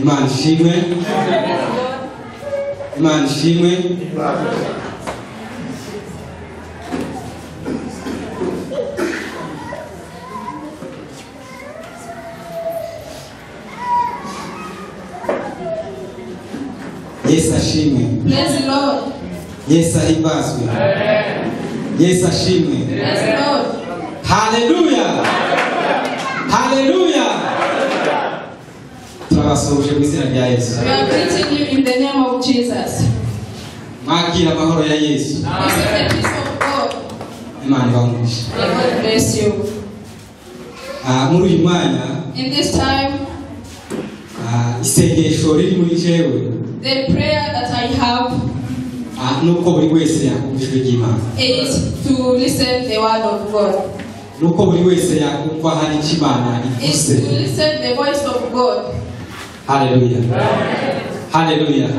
Imana ishimwe. Imana ishimwe. Yesu ashimwe. Praise the Lord. Yesu ahimbazwe. Yesu ashimwe. Praise the Lord. Hallelujah. Hallelujah. Turabasuje mu izina rya Yesu. We are greeting you in the name of Jesus. Mwakira amahoro ya Yesu. Receive the peace of God. Imana ibamugishe. May God bless you. Muri uyu mwanya In this time, isengesho riri muri jewe the prayer that I have nuko buri wese yakumva ijwi ry'Imana. is to listen the word of God. Nuko buri wese yakumva hari icyo Imana Is ivuze. to listen the voice of God. Hallelujah. Hallelujah.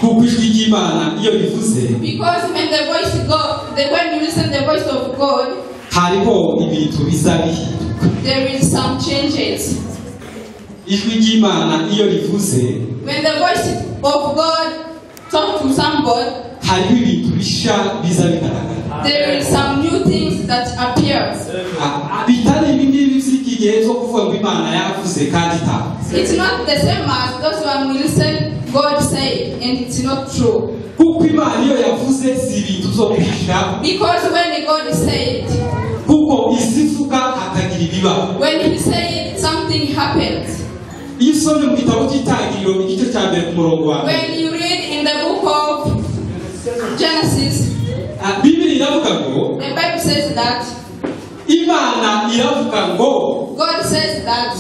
Kuko ijwi ry'Imana iyo rivuze, Because when the voice of God, when you listen the voice of God, hariho ibintu biza bihinduka. there is some changes. Ijwi ry'Imana iyo rivuze, When the voice of God talk to somebody, hariho ibintu bisha biza bigaragara. there is some new things that appears. Bitari ibingibi by'iki gihe cyo kuvuga ngo Imana yavuze kandi itavuze. It's not the same as those when we listen God say and it's not true. Kuko Imana iyo yavuze si ibintu byo kwisha. Because when God said, Kuko izivuga hakagira ibiba. when He said something happens. Iyo usomye mu gitabo cy'Itangiriro igice cya mbere ku murongo wa mbere, When you read in the book of Genesis, Bibiri iravuga ngo the Bible says that Imana iravuga ngo God says that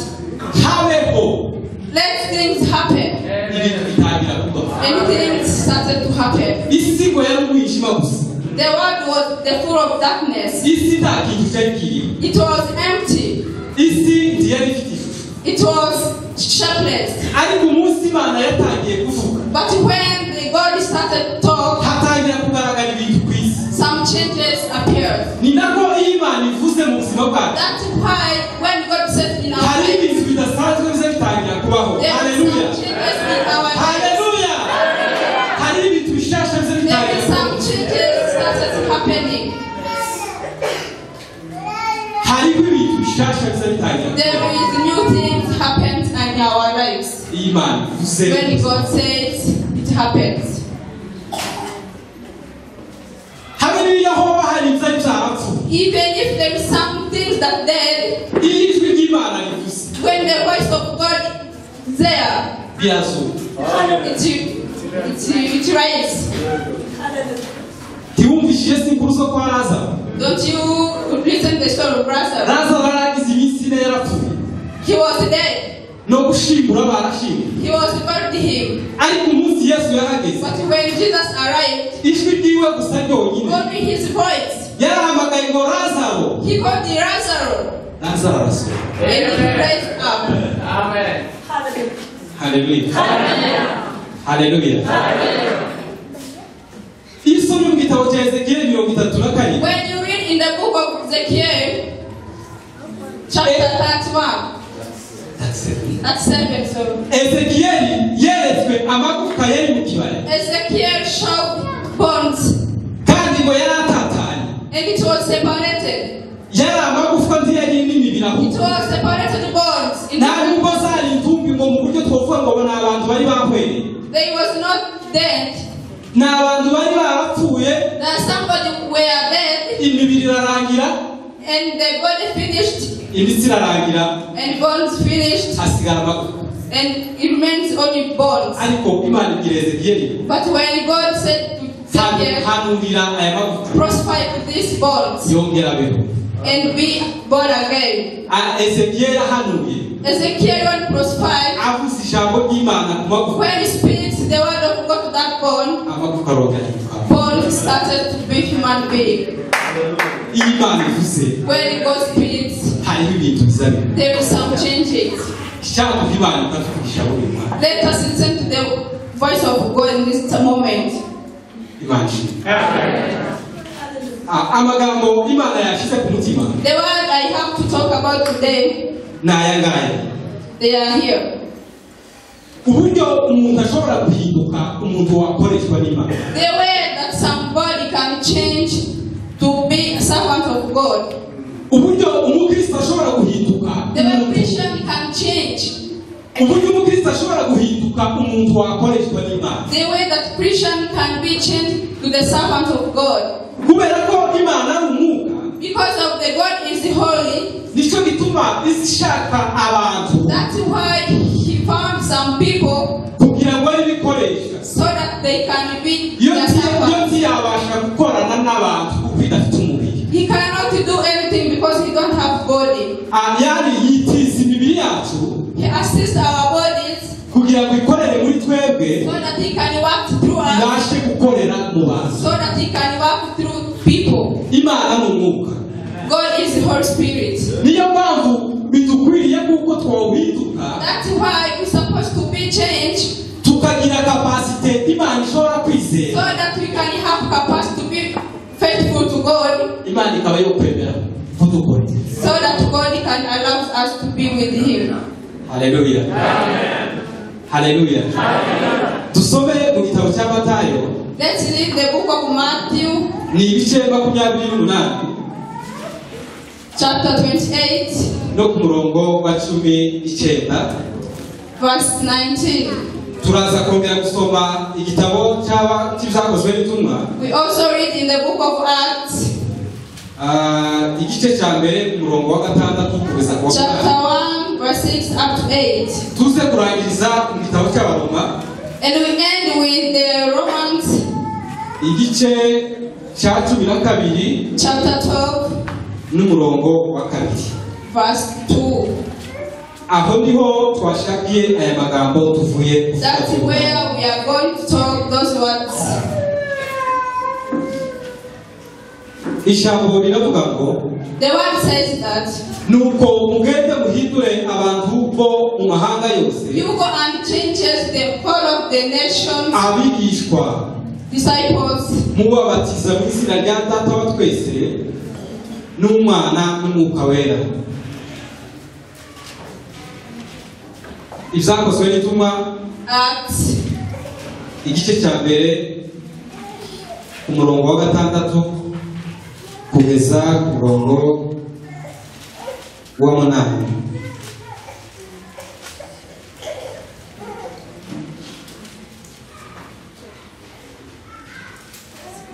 habeho let things happen, ibintu bitangira kuba. and things started to happen. Isi ngo yari umwijima gusa. The world was the full of darkness. Isi nta kintu cyari kirimo. It was empty. Isi ntiyari ifite ishusho. It was shapeless. Ariko umunsi Imana yatangiye kuvuga, But when the God started to talk, hatangira kugaragara ibintu ku isi. some changes appeared. Ni nako iyo Imana ivuze mu buzima bwacu, That's why when God says in our hari life, ibintu bidasanzwe biza bitangira kubaho. there is Haleluya. some changes in our lives. Haleluya. Hari ibintu bishasha biza There bitangira is some kubaho. changes started happening. Hari ibintu bishasha biza bitangira There kubaho. is new things happened in our lives. Iyo Imana ivuze, When God says, it happens. habe n'iyo hoba hari ibyo byarapfuye. Even if there is some things that dead, Iyo ijwi ry'Imana rivuze, when the voice of God is there, birazuka. it rises. Ntiwumvishije se inkuru zo kwa Lazaro? Don't you listen the story of Lazarus? Lazaro yaragize iminsi ine yarapfuye. He was dead. No gushimura barashimura. He was buried him. Ariko umunsi Yesu yahageze, But when Jesus arrived, ijwi ryiwe gusa ryonyine only his voice. yarahamagaye ngo Lazaro. He called the Lazarus. Lazaro arasohoka. And he raised up. Amen. Haleluya. Haleluya. Iyo usomye mu gitabo cya Ezekiel 34, When you read in the book of Ezekiel, chapter 31, that's 7, so Ezekiel yeretswe amagufwa yari mu kibaya, Ezekiel showed bones, kandi ngo yari atatanye. and it was separated. Yari amagufwa ntiyari n'imibiri It ahubwo. was separated bones. Nta nubwo zari intumbi ngo mu buryo twovuga ngo ni abantu bari bahwereye. They was not dead. Ni abantu bari barapfuye, That somebody were dead, imibiri irarangira, and the body finished, imitsi irarangira, and bones finished, hasigara amagufwa. and it remains only bones. Ariko Imana ibwira Ezekiel, But when God said to Ezekiel, hanurira aya magufwa prosper with these bones yongera abeho. and be born again. Ezekiel ahanuye Ezekiel when prospered, avuze ijambo ry'Imana ku magufwa, when he speaks the word of God to that bone, amagufwa arongera ahinduka. bone started to be human being. Iyo Imana ivuze, When God speaks, hariho ibintu biza biba. there is some changes. Icyaha Imana ikavugisha buri mwanya. Let us listen to the voice of God in this moment. Imana ishimwe. Amagambo Imana yashyize ku mutima The word I have to talk about today, ni aya ngaya. they are here. uburyo umuntu ashobora guhinduka umuntu wakoreshwa n'Imana. The way that somebody can change to be a servant of God. Uburyo umukristo ashobora guhinduka. The way Christian can change. Uburyo umukristo ashobora guhinduka umuntu wakoreshwa n'Imana. The way that Christian can be changed to the servant of God. Kubera ko Imana ari umwuka. Because of the God is holy. Nicyo gituma izishaka abantu. That's why he found some people. Kugira ngo ibikoresha. So that they can be Yo the servants. ntiyabasha gukorana n'abantu kuko idafite umubiri. He cannot do anything because he don't have body. Yani yitiza imibiri yacu. He assists our bodies. Kugira ngo ikorere muri twebwe. So that he can work through us. Ibashe gukorera mu bantu. So that he can work through people. Imana ni umwuka. God is the Holy Spirit. Niyo mpamvu bidukwiriye kuko twohinduka. That's why we're supposed to be changed. Tukagira capacity Imana ishobora kwizera. So that we can have capacity to be faithful to God. Imana ikaba yo kwemera kudukora. So that God can allow us to be with Him. Hallelujah. Amen. Hallelujah. Dusome mu gitabo cya Matayo. Let's read the book of Matthew. Ni ibice 28. Chapter 28. No ku murongo wa 19. Verse 19. Turaza kongera gusoma igitabo cy'ibyakozwe n'intumwa. We also read in the book of Acts. Igice cya mbere ku murongo wa 6 kugeza ku wa 8. Chapter 1 verse 6 up to 8. Tuze kurangiriza mu gitabo cy'Abaroma. And we end with the Romans. Igice cya 12. Chapter 12. N'umurongo wa 2. Verse 2. Aho niho twashakiye aya magambo tuvuye. That's where we are going to talk those words. Ijambo riravuga ngo The word says that nuko mugende muhindure abantu bo mu mahanga yose. you go and changes the whole of the nations. Abigishwa. Disciples. Mubabatiza mu izina rya Data wa twese n'Umwana n'Umwuka wera. Ibyakozwe n'intumwa. Acts. Igice cya mbere ku murongo wa 6 kugeza ku murongo wa 8.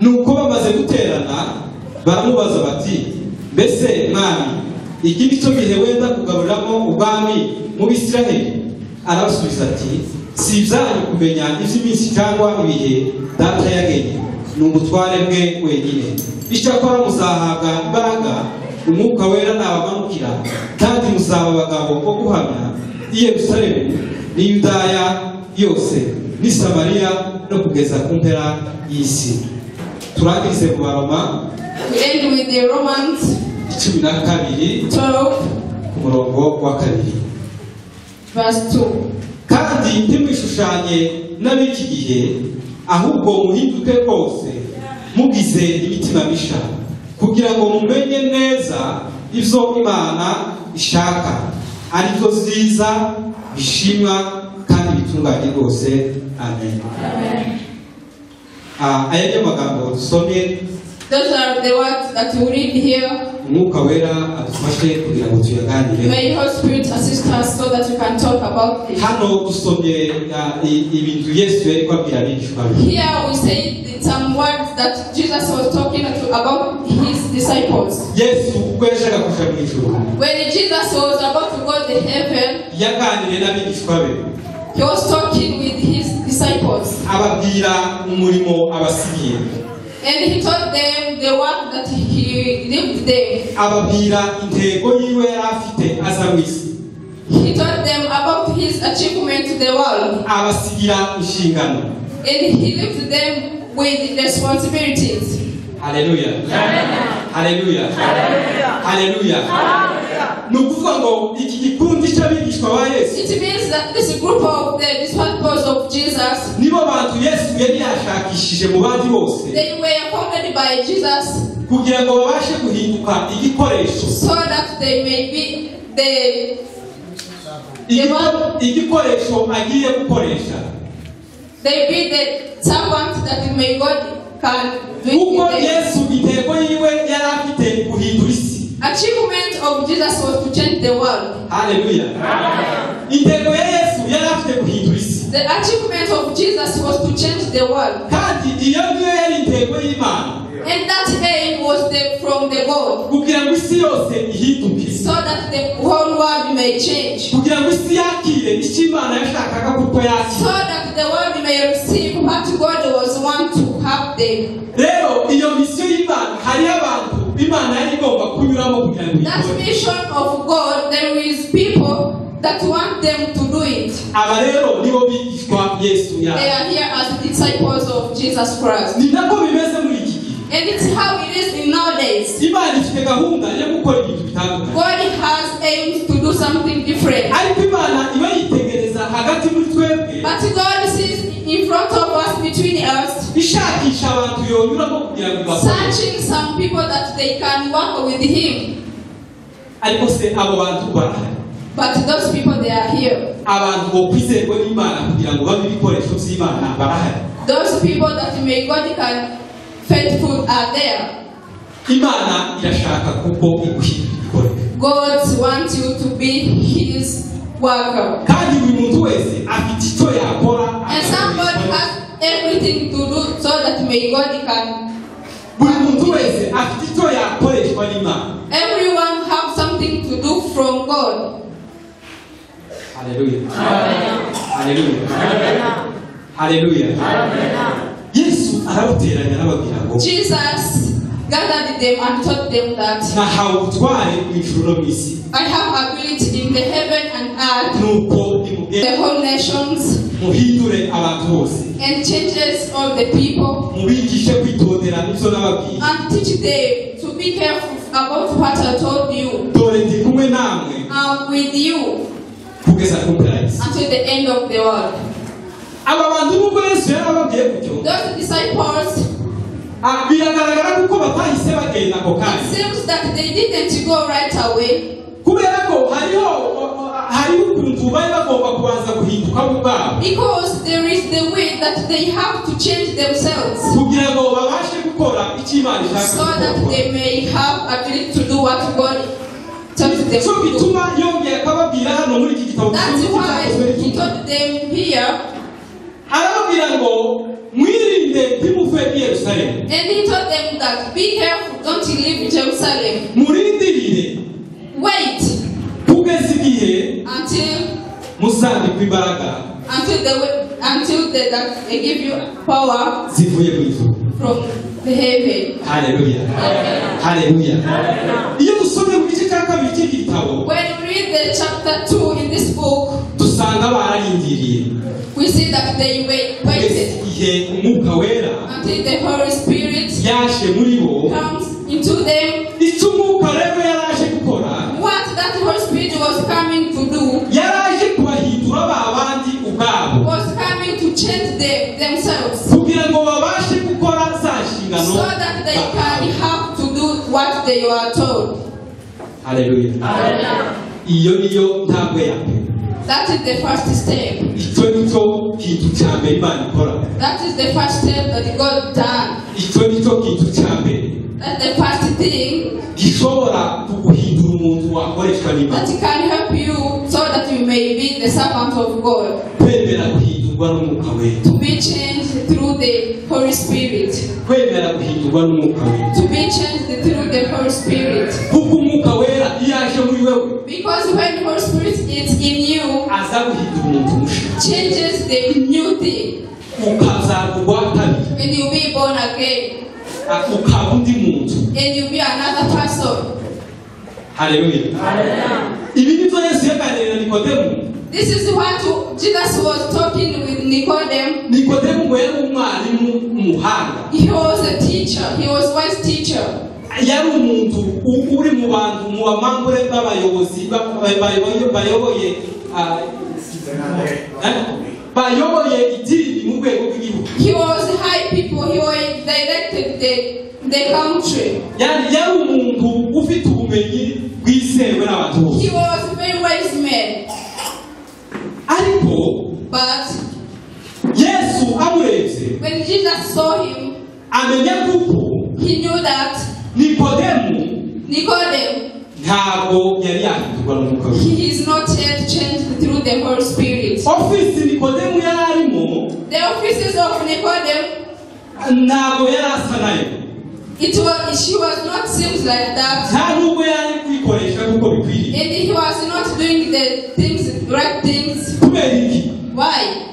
Nuko bamaze guterana baramubaza bati mbese mwami iki nicyo gihe wenda kugaruriramo ubwami mu Bisiraheli? Arabasubiza ati si ibyanyu kumenya iby'iminsi cyangwa ibihe Data yagennye, ni ubutware bwe wenyine. Icyakora muzahabwa imbaraga Umwuka wera nabamanukira, kandi muzaba abagabo bo guhamya i Yerusalemu n'i Yudaya yose n'i Samariya no kugeza ku mpera y'isi. Turangirize mu Baroma. We end with the Romans 12 ku murongo wa 2. Verse 2. Kandi ntimwishushanye n'ab'iki gihe, ahubwo muhinduke rwose mugize imitima misha, kugira ngo mumenye neza ibyo Imana ishaka, ari byo byiza bishimwa kandi bitunganye rwose. Amen. Aya ni amagambo dusomye. Those are the words that we read here. Umwuka wera adufashe kugira ngo tuyaganire. May Holy Spirit assist us so that we can talk about this. Hano dusomye ibintu Yesu yari kwabwira abigishwa be. Here we say some words that Jesus was talking about his disciples. Yesu ubwo yashaka kuja mu ijuru, When Jesus was about to go to heaven, yaganiriye n'abigishwa be. he was talking with his disciples. Ababwira umurimo abasigiye. And he told them the work that he lived there. Ababwira intego yiwe yari afite aza mu isi. He told them about his achievement to the world. Abasigira inshingano. And he left them with responsibilities. Hallelujah. Hallelujah. Hallelujah. Ni ukuvuga ngo iki gikundi cy'abigishwa ba Yesu, It means that this group of the disciples of Jesus, nibo bantu Yesu yari yashakishije mu bandi bose, they were founded by Jesus kugira ngo babashe guhinduka igikoresho so that they may be the igikoresho agiye gukoresha. They be the servant that may God can do Kuko it. Yesu intego yiwe yari afite guhindura isi. Achievement of Jesus was to change the world. Hallelujah. Intego ya Yesu yari afite guhindura isi. The achievement of Jesus was to change the world. Kandi iyo niyo yari intego y'Imana. And that aim was from the God. Kugira ngo isi yose ihinduke. So that the whole world may change. Kugira ngo isi yakire icyo Imana yashakaga kuko yakire. So that the world may receive what God was want to have them. Rero iyo misiyo y'Imana hari abantu Imana yari igomba kunyuramo kugira ngo that ikore. mission of God, there is people that want them to do it. Aba rero nibo bigishwa Yesu They yaje. are here as disciples of Jesus Christ. Ni nako bimeze muri iki gihe. And it's how it is in nowadays. Imana ifite gahunda yo gukora ibintu bitandukanye. God has aims to do something different. Ariko Imana iba yitegereza hagati muri twebwe. But God sees in front of us, between us, Ishakisha abantu yonyuramo kugira ngo bakore. searching some people that they can work with Him. Ariko se abo bantu barahari. But those people, they are here. Abantu bo kwizerwa n'Imana kugira ngo babe ibikoresho by'Imana barahari. Those people that may God can faithful are there. Imana irashaka kuko iguhindura igikoresho. God wants you to be His worker. Kandi buri muntu wese afite icyo yakora. And somebody has everything to do so that may God can. Buri muntu wese afite icyo yakoreshwa n'Imana. Everyone have something to do from God. Hallelujah. Hallelujah. Hallelujah. Yesu arabateranya arababwira ngo Jesus gathered them and taught them that nahawe ubutware mu ijuru no mu isi. I have ability in the heaven and earth, Nuko nimugende the whole nations, muhindure abantu bose. and changes all the people, Mubigishe kwitondera ibyo nababwiye. and teach them to be careful about what I told you. Dore ndi kumwe namwe I'm with you kugeza ku mpera y'isi. until the end of the world. Aba bantu nubwo Yesu yarababwiye gutyo, Those disciples, biragaragara kuko batahise bagenda ako it kanya. seems that they didn't go right away. Kubera ko hariho ukuntu bari bagomba kubanza guhinduka mu bwabo. Because there is the way that they have to change themselves Kugira ngo babashe gukora icyo Imana ishaka so that gukora. they may have ability to do what God tells them So to do. bituma yongeye akababwira hano muri iki gitabo That's why He cy'Ibyakozwe. told them here, Arababwira ngo mwirinde ntimuve i Yerusalemu. and He told them that be careful, don't leave Jerusalem. Murindirire Wait kugeza igihe until muzambikwa imbaraga that they give you power zivuye mu ijuru. from the heaven. Haleluya. Haleluya. Iyo dusomye mu gice cya kabiri cy'iki gitabo When we read the chapter 2 in this book, dusanga bararindiriye we see that they kugeza waited igihe umwuka wera until the Holy Spirit yaje muri bo. comes into them. Icyo umwuka rero yaraje gukora, What that Holy Spirit was coming to do yaraje kubahindura ba bandi ubwabo was coming to change themselves kugira ngo babashe gukora za nshingano so that they can have to do what they were told. Haleluya. Iyo niyo ntambwe ya mbere. That is the first step. Icyo nicyo kintu cya mbere Imana ikora. That is the first step that God done. Icyo nicyo kintu cya mbere That's the first thing gishobora kuguhindura umuntu wakoreshwa n'Imana. that can help you so that you may be the servant of God. Kwemera guhindurwa n'umwuka wera. To be changed through the Holy Spirit. Kwemera guhindurwa n'umwuka wera. To be changed through the Holy Spirit. Kuko umwuka wera iyo aje muri wewe Because when the Holy Spirit is in you, aza guhindura umuntu mushya. changes the new thing. Ukazagurwa kabiri. And you'll be born again. Ukaba undi muntu. And you'll be another person. Haleluya. Ibi nibyo Yesu yaganiriye na Nikodemu. This is what Jesus was talking with Nicodemus. Nikodemu ngo yari umwarimu umuhanga. He was a teacher. He was a wise teacher. Yari umuntu uri mu bantu mu bamambure b'abayobozi bayoboye idini mu rwego rw'igihugu. He was high people. He was directed the country. Yari umuntu ufite ubumenyi bwizewe n'abantu bose. He was a very wise man. ariko But Yesu amurebye when Jesus saw him, amenya kuko he knew that Nikodemu Nicodemus, ntabwo yari yahindurwa n'umwuka w'Imana. he is not yet changed through the Holy Spirit. Ofisi Nikodemu yari arimo The offices of Nicodemus, ntabwo yari asa nayo, she was not seems like that, nta nubwo yari kwikoresha kuko bikwiriye. and he was not doing the right things. Kubera iki? Why?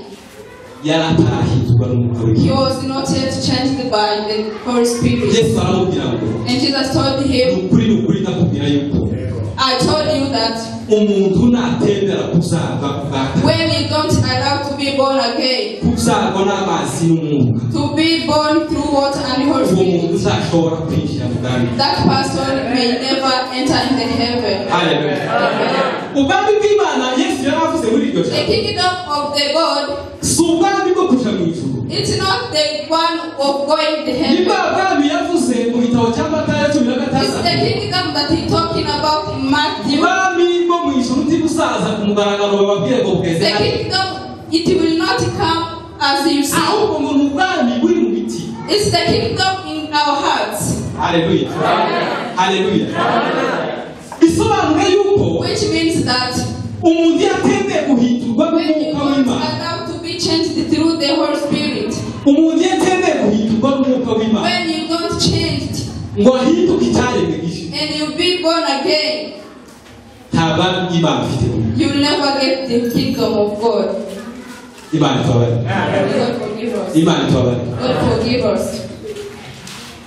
Yari atarahindurwa n'umwuka He w'Imana. was not yet changed by the Holy Spirit. Yesu aramubwira ngo And Jesus told him, ni ukuri ndakubwira yuko I told you that umuntu natembera kuzarwa bwa when you don't allow to be born again, kuzarwa n'amazi n'umwuka, to be born through water and the Holy uwo muntu Spirit, uzashobora kwinjira mu bwami. that person may never enter in the heaven. Haleluya. Ubwami bw'Imana Yesu yari avuze muri iryo The jambo kingdom of the God, si ubwami bwo kuja mu ijuru. it's not the one of going to Ni heaven. bwa bwami yavuze mu gitabo cya Matayo 16. It's the kingdom that he's talking about in Matthew. Ubwami bwo mu ijuru ntibusaza ku mugaragaro bababwire ngo bweze The hano. kingdom, it will not come as you see. Ahubwo ngo ni ubwami buri mu biti. It's the kingdom in our hearts, Haleluya. Haleluya. Bisobanura yuko which means that umuntu yatembeye guhindurwa when you n'umwuka don't w'Imana, allow to be changed through the Holy Spirit, umuntu yatembeye guhindurwa n'umwuka w'Imana when you don't change ngo ahinduke icyaremwe gishya, and you be born again, nta bwami bw'Imana ufite mu you will never get the kingdom of God. Imana itubabare. God forgive us. Imana itubabare. God forgive us.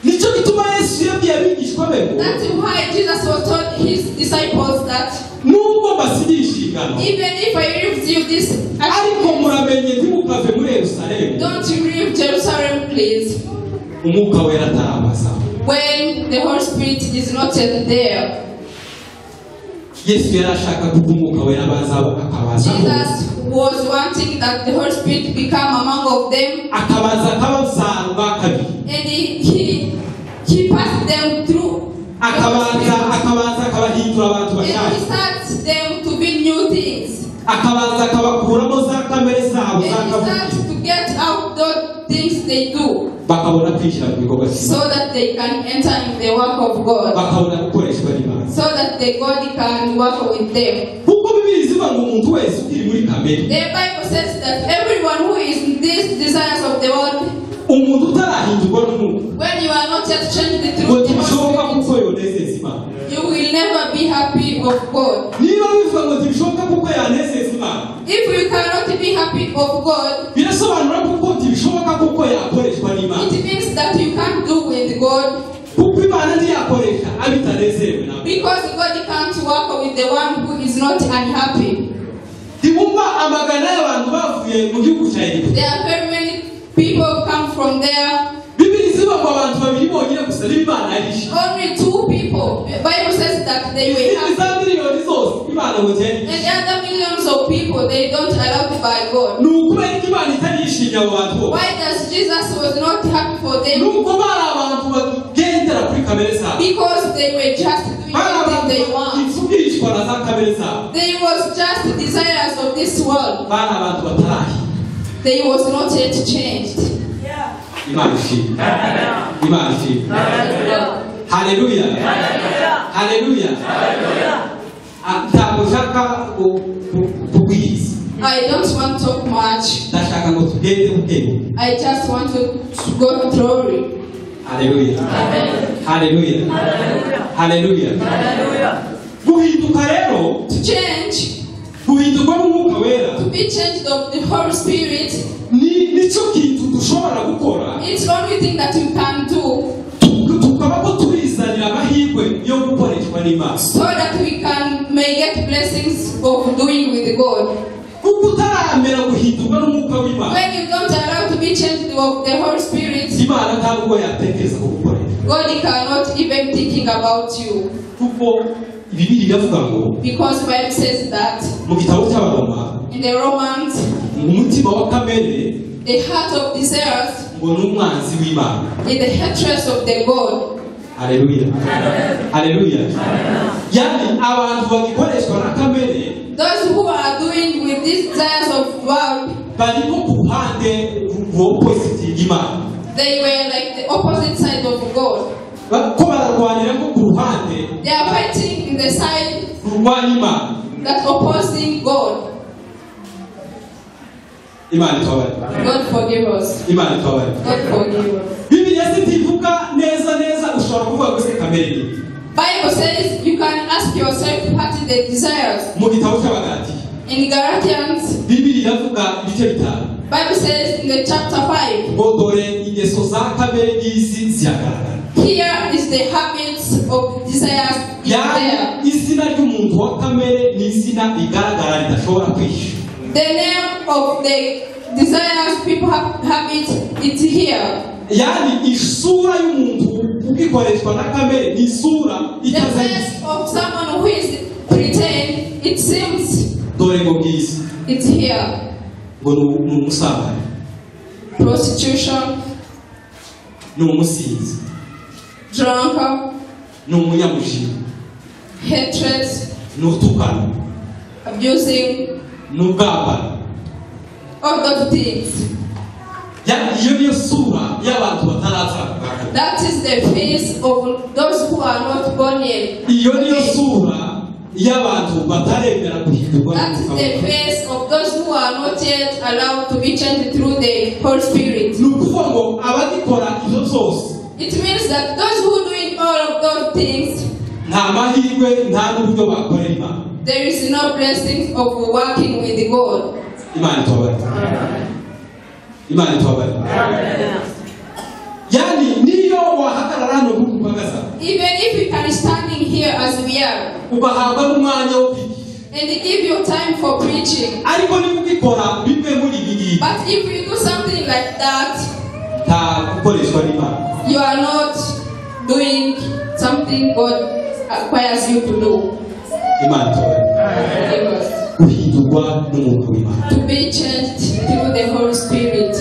Nicyo gituma Yesu yabwiye abigishwa be ngo That's why Jesus was told his disciples that nubwo mbasigiye inshingano even if I leave you this, ariko muramenye ntimukave muri Yerusalemu don't you leave Jerusalem, please. umwuka wera atarabaza. When the Holy Spirit is not yet there, Yesu yari ashaka kuko umwuka wera abaza akabaza Jesus was wanting that the Holy Spirit become among of them, akabaza akabazarwa kabiri, and he passed them through. akabaza akabahindura abantu And he bashaje, starts them to be new things. akabaza akabakuramo za kamere zabo And he starts zakavukire to get out those things they do, bakabona kwinjira mu bikorwa so by'Imana, that they can enter in the work of God, bakabona gukoreshwa n'Imana. so that the God can work with them. Kuko Bibiliya ivuga ngo umuntu wese ukiri muri kamere, The Bible says that everyone who is in these desires of the world, umuntu utarahindurwa n'umwuka when you are not yet changed ngo through the ntibishoboka Holy kuko yonezeza Imana. Spirit, you will never be happy of God. Niba bivuga ngo ntibishoboka kuko yanezeza Imana, If you cannot be happy of God, birasobanura kuko ntibishoboka kuko yakoreshwa n'Imana, it means that you can't do with God, kuko Imana ntiyakoresha abitanezerewe nawe. because God can't work with the one who is not unhappy. Ntibumva amagana y'abantu bavuye mu gihugu cya Egiputa. There are very many people come from there. Bibiliya ivuga ngo abantu babiri bonyine gusa nibo Imana yarishe. Only two people. The Bible says that they were Izindi happy. za miliyoni zose Imana ngo ziyari. And the other millions of people, they don't allow to buy God. Ni ukubera ko Imana itarishimye abo bantu bose. Why does Jesus was not happy for them? Nuko bari abantu bagendera kuri kamere zabo. Because they were just doing Bari everything abantu they want. bifugishwa na za kamere zabo. They was just desires of this world. Bari abantu batarahi. They was not yet changed. Imana ishimwe. Imana ishimwe. Haleluya. Haleluya. Ntabwo nshaka kubwiriza. I don't want to talk much. Ndashaka ngo tugende bukebuke. I just want to go through it. Haleluya. Haleluya. Haleluya. Guhinduka rero, To change, guhindurwa n'umwuka wera, to be changed of the Holy Spirit, nicyo kintu dushobora gukora, it's the only thing that you can do, tukaba ko turizanira amahirwe yo gukoreshwa n'Imana. so that we may get blessings of doing with God. Kuko utaramera guhindurwa n'umwuka w'Imana, When you don't allow to be changed of the Holy Spirit, Imana ntabwo yatekereza kugukoresha. God cannot even thinking about you, Kuko Bibiliya iravuga ngo because the Bible says that mu gitabo cy'Abaroma, in the Romans, umutima wa kamere the heart of desires ngo ni umwanzi w'Imana. is the hatred of the God. Haleluya. Haleluya. Yani abantu bagikoreshwa na kamere, Those who are doing with these desires of barimo ku ruhande rw'opposite y'Imana. They were like the opposite side of God. Ko bararwanira ko ku ruhande They are fighting in the side rurwanya Imana. that opposing God. Imana itubabare. God forgive us. Imana itubabare. God forgive us. Bibiliya zitivuga neza ushobora kuvuga ko se kamere ni. Bible says you can ask yourself what is the desires. Mu gitabo cy'Abagalatiya. In Galatians, Bibiliya ivuga ibice bitanu. Bible says in the chapter 5, ngo dore ingeso za kamere y'isi ziragaragara. here is the habits of desires is there. Izina ry'umuntu wa kamere ni izina rigaragara ridashobora kwishyura. The name of the desires people have habits it's here. Yani isura y'umuntu ugikoreshwa na kamere ni isura The itazanye. face of someone who is pretend, it seems Dore ngo bwiza it's here. ngo ni umusambanyi, Prostitution, ni umusinzi, drunkard, ni umunyamujinya, hatred, ni utukana, abusing, ni ubwambara. all those things. Yani iyo niyo sura y'abantu bataraza kugaragara. That is the face of those who are not born yet. Iyo niyo sura y'abantu bataremera guhindurwa That is the n'Umwuka. face of those who are not yet allowed to be changed through the Holy Spirit. Ni ukuvuga ngo abagikora ibyo byose It means that those who doing all of those things, nta mahirwe nta n'uburyo bakorera Imana. there is no blessings of working with God. Imana itubabare. Imana itubabare. Yani niyo wahagarara hano kumpagaza Even if we can standing here as we are, ugahabwa n'umwanya wo kwigisha, and give you time for preaching, ariko niba ugikora bimwe muri ibi ngibi but if you do something like that, nta gukoreshwa n'Imana. you are not doing something God requires you to do. Imana itubabare. Forgive us. Guhindurwa n'Umwuka w'Imana. To be changed through the Holy Spirit.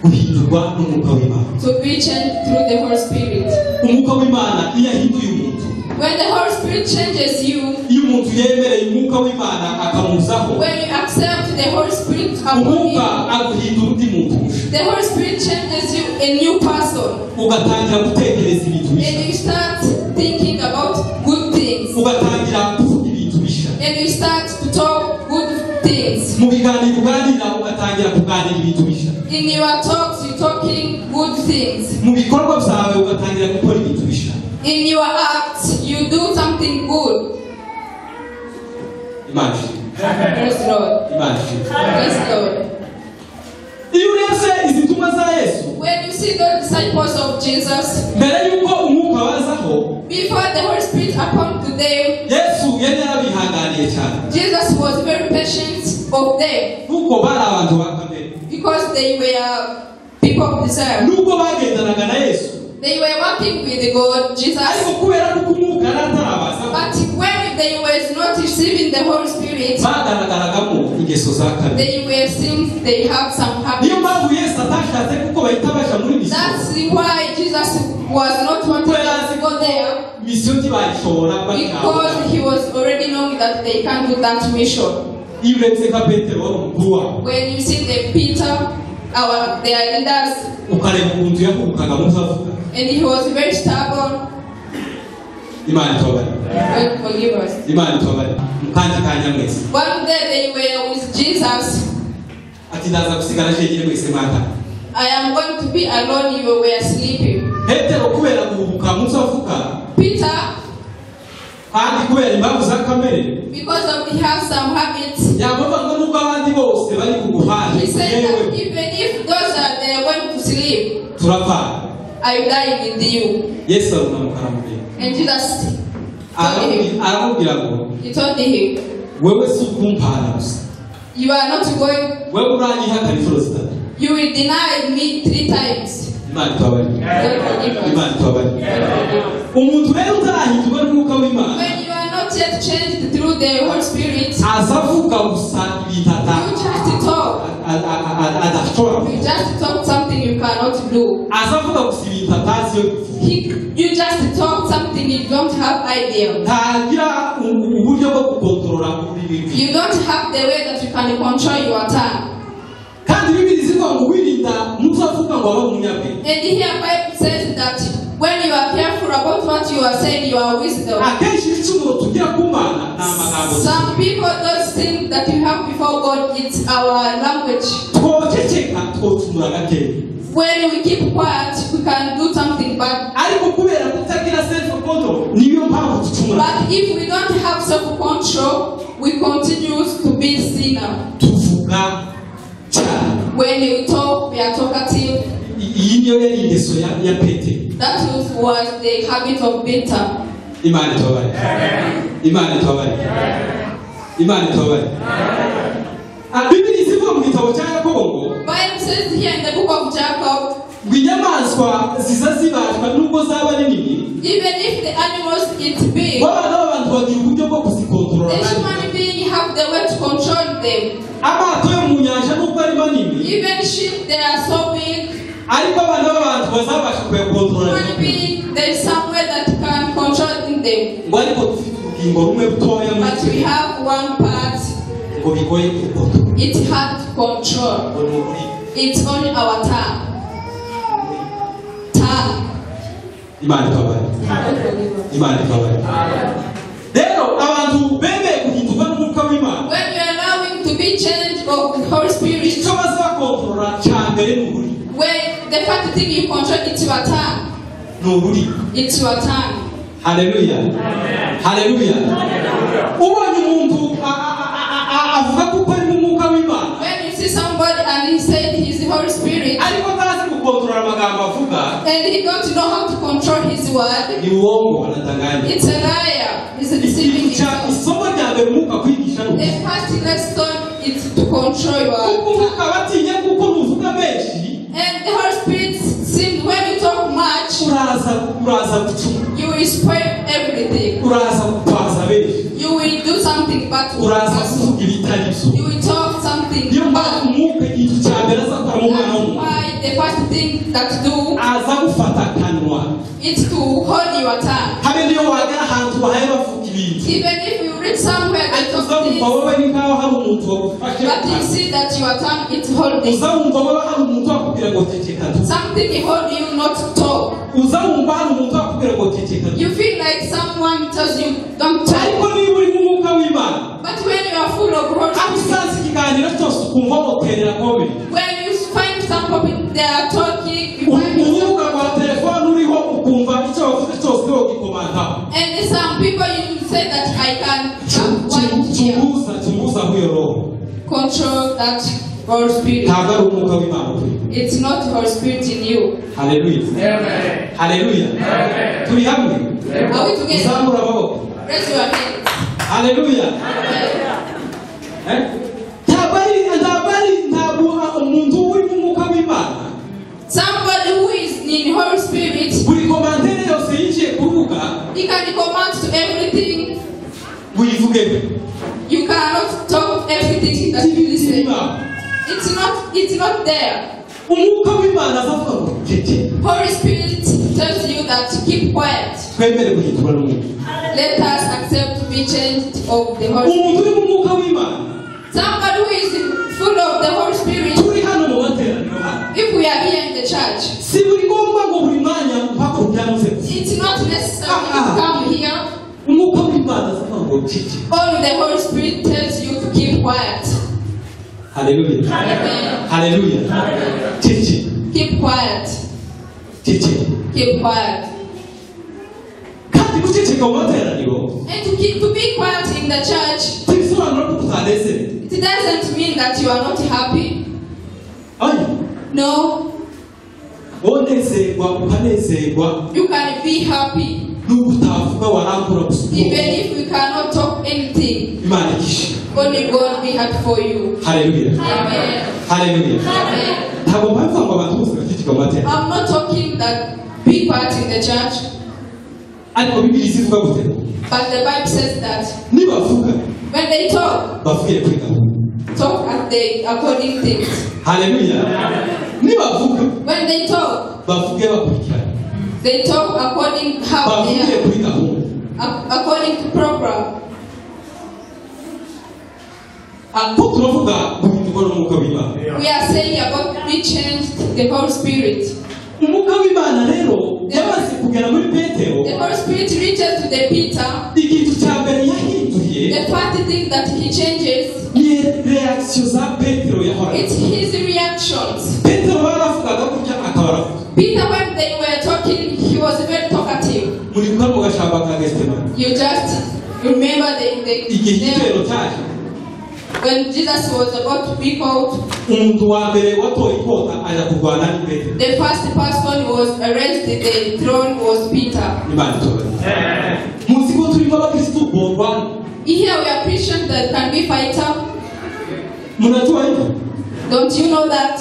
Guhindurwa n'Umwuka w'Imana. To be changed through the Holy Spirit. Umwuka w'Imana iyo ahinduye umuntu, When the Holy Spirit changes you, iyo umuntu yemereye Umwuka w'Imana akamuzaho, when you accept the Holy Spirit upon Umwuka you, aguhindura undi muntu mushya. the Holy Spirit changes you a new person. Ugatangira gutekereza ibintu bishya, And you start thinking about good things. ugatangira kuvuga ibintu bishya. And you start to talk good things. Mu biganiro uganira ugatangira kuganira ibintu bishya. In your talks, you're talking good things. Mu bikorwa byawe ugatangira gukora ibintu bishya. In your acts, you do something good. Imana ishimwe. Praise Lord. Imana ishimwe. Praise Lord. Iyo urebye izi ntumwa za Yesu, When you see the disciples of Jesus, mbere y'uko umwuka wazaho, before the Holy Spirit upon to them, Yesu yari yarabihanganiye cyane Jesus was very patient of them kuko bari abantu ba kamere. because they were people of desire. Nubwo bagendanaga na Yesu, They were working with God, Jesus, ariko kubera ko umwuka yari atarabaza, but when they were not receiving the Holy Spirit, bagaragaragamo ingeso za kamere. they were seems they have some Niyo habits. mpamvu Yesu atashatse kuko bahita baja muri misiyo. That's why Jesus was not wanting us to go there Misiyo ntibayishobora because bakaba. he was already knowing that they can't do that mission. Iyo urebye nka Petero wari umukuru wabo, When you see the Peter, their leaders, ukareba ukuntu yahubukaga mu byo avuga. and he was very stubborn. Imana itubabare. God forgive us. Imana itubabare. Mukandi kanya mwese. One day they were with Jesus. Ati ndaza gusigara jenyine mwese mwata. I am going to be alone, you were sleeping. Petero kubera guhubuka mu byo avuga, Peter, kandi kubera impamvu za kamere, because of he has some habits, yavuga ngo nubwo abandi bose bari kuguhaje, he said that yewe even if those are they are going to sleep, turapfa. I will die with you. Yesu arunamuka aramubwira. And Jesus told him, aramubwira ngo he told him, wewe si ukumpana gusa, you are not going, wewe uranyihakana inshuro zitatu. you will deny me 3 times. Imana itubabare. God forgive us. Imana itubabare. God forgive us. Umuntu rero utarahindurwa n'umwuka w'Imana When you are not yet changed through the Holy Spirit, azavuga gusa ibintu you just talk. adashobora You just talk something you cannot do. azavuga gusa ibintu atazi yo kuvuga. You just talk something you don't have idea. ntagira uburyo bwo gukontorora ururimi rwe. You don't have the way that you can control your tongue. zivuga ngo wirinda muzavuga ngo aba umunyabwenge. And here Bible says that when you are careful about what you are saying, you are wisdom. Akenshi ibicumuro tugira ku Mana ni amagambo. Some people don't think that you have before God, it's our language. Twoceceka twocumura gake. When we keep quiet, we can do something bad. Ariko kubera kutagira self control niyo mpamvu tucumura. But if we don't have self control, we continue to be sinner. Tuvuga cyane. When we talk, we are talkative. Iyi niyo yari ingeso ya Petero. That was the habit of Peter. Imana itobare. Imana itobare. Imana itobare. Bibiri zivuga mu gitabo cya Yakobo ngo Bible says here in the book of Jacob, inyamaswa ziza zibashwa nubwo zaba nini, even if the animals eat big, baba n'abantu bagira uburyo bwo kuzikontorora. the human being have the way to control them. Amato yo mu nyanja nubwo ari manini, Even sheep, they are so big. ariko abana b'abantu bazabasha kuyakontorora. Human being, there is some way that can control them. Ngo ariko dufite urugingo rumwe rutoya mu But we have one part, ngo bigoye kukontorora. it's hard to control. Ngo ni ukuri. It's only our tongue. Tongue. Imana itobare. Imana itobare. Rero abantu bemeye guhindurwa n'umwuka w'Imana, When we are allowing to be changed of the Holy Spirit, icyo bazakontorora cya mbere ni ukuri. when the first thing you control, it's your tongue. Ni ukuri. It's your tongue. Haleluya. Haleluya. Ubonye umuntu avuga ko ari mu mwuka w'Imana, When you see somebody and he said he's the Holy Spirit, ariko atazi gukontorora amagambo avuga, and he don't know how to control his word, ni uongo, anadanganya. it's a liar. It's a deceiving Ikintu cya himself. isomo rya mbere umwuka kwigisha ni The first lesson is to control your kuko tongue. umwuka batinya kuko nuvuga menshi, And the Holy Spirit seems when you talk much, uraza gucuma, you will spoil everything. uraza gutwaza benshi, You will do something bad to uraza us. kuvuga ibitari byo. You will talk something Niyo mpamvu bad. umwuka ikintu cya mbere azakora mu mwana That's w'umuntu, why the first thing that to do aza gufata akanwa. is to hold your tongue. Habe niyo wagera ahantu bahaye bavuga ibintu, Even if you reach somewhere that ariko talk uzabumva things, wowe ni nkaho hari umuntu wagufashe but you see that your tongue is holding. uzabumva wowe hari umuntu wakubwira ngo tekeka tu, Something hold you not to talk. uzabumva hari umuntu wakubwira ngo tekeka tu. You feel like someone tells you don't talk. Ariko niba uri mu mwuka w'Imana, But when you are full of Holy aho Spirit, usanze ikiganiro cyose ukumva woterera kobe, when you find some people they are talking, you find urubuga rwa telefone uriho ukumva icyo bavuze cyose wogikomantaho. and some people you say that I can want to Chunguza huyo roho. control that Holy Spirit. Ntabwo ari umwuka w'Imana uri. It's not Holy Spirit in you. Haleluya. Amen. Haleluya. Turi hamwe. Are we together? Uzamura amaboko. Raise your hands. Haleluya. Ntabwo umuntu uri mu mwuka w'Imana, Somebody who is in Holy Spirit, buri komantere yose yinjiye kuvuga he can command to everything. buyivuge. You cannot talk everything that you listen. It's not there. Umwuka w'Imana azavuga ngo tete. Holy Spirit tells you that keep quiet. Twemere guhindurwa n'umwuka. Let us accept to be changed of the Holy Spirit. Umuntu uri mu mwuka w'Imana, Somebody who is full of the Holy Spirit, turi hano mu materaniro hano, if we are here in the church, si buri ngombwa ngo buri mwanya mpaka ubyanze. it's not necessary to come here. Umwuka w'Imana azavuga ngo tete. Only the Holy Spirit tells you to keep quiet. Haleluya. Amen. Haleluya. Tete. Keep quiet. Tete. Keep quiet. Kandi guceceka mu materaniro And to be quiet in the church, ntibisobanura ko tutanezerewe. it doesn't mean that you are not happy. Oya. No, Wonezerwa ukanezerwa you can be happy n'ubwo utavuga warambura gusa even if we cannot talk anything. Imana igishe. Only God be happy for you. Haleluya. Amen. Haleluya. Amen. Ntabwo mpamvu ngo abantu bose baceceka mu materaniro, I'm not talking that be quiet in the church, ariko Bibiliya ivuga gute? but the Bible says that Nibavuga when they talk, bavugire kuri gahunda. talk as they according things. Haleluya. Nibavuga When they talk, bavuge bakurikirana, they talk according how they bavugire are, kuri gahunda. according to program. Ko turavuga guhindurwa n'umwuka w'Imana, We are saying about we changed the Holy Spirit. umwuka w'Imana rero yamaze kugera muri Petero. The Holy Spirit reaches to the Peter. Ikintu cya mbere yahinduye, The first thing that he changes, ni reaction za Petero yahoraga. it's his reactions. Petero baravugaga gutya akaba aravuga. Peter, when they were talking, he was very talkative. Muri kwa mu gashamba ka Gethsemane. You just remember Igihe igitero cyaje, when Jesus was about to be called, umuntu wa mbere watoye ikota aja kurwana ni Petero. the first person who was arrested the throne was Peter. Imana itobe. Muzi ko turimo abakristo borwana. Here we are Christians that can be fighter. Munajua hivyo? Don't you know that?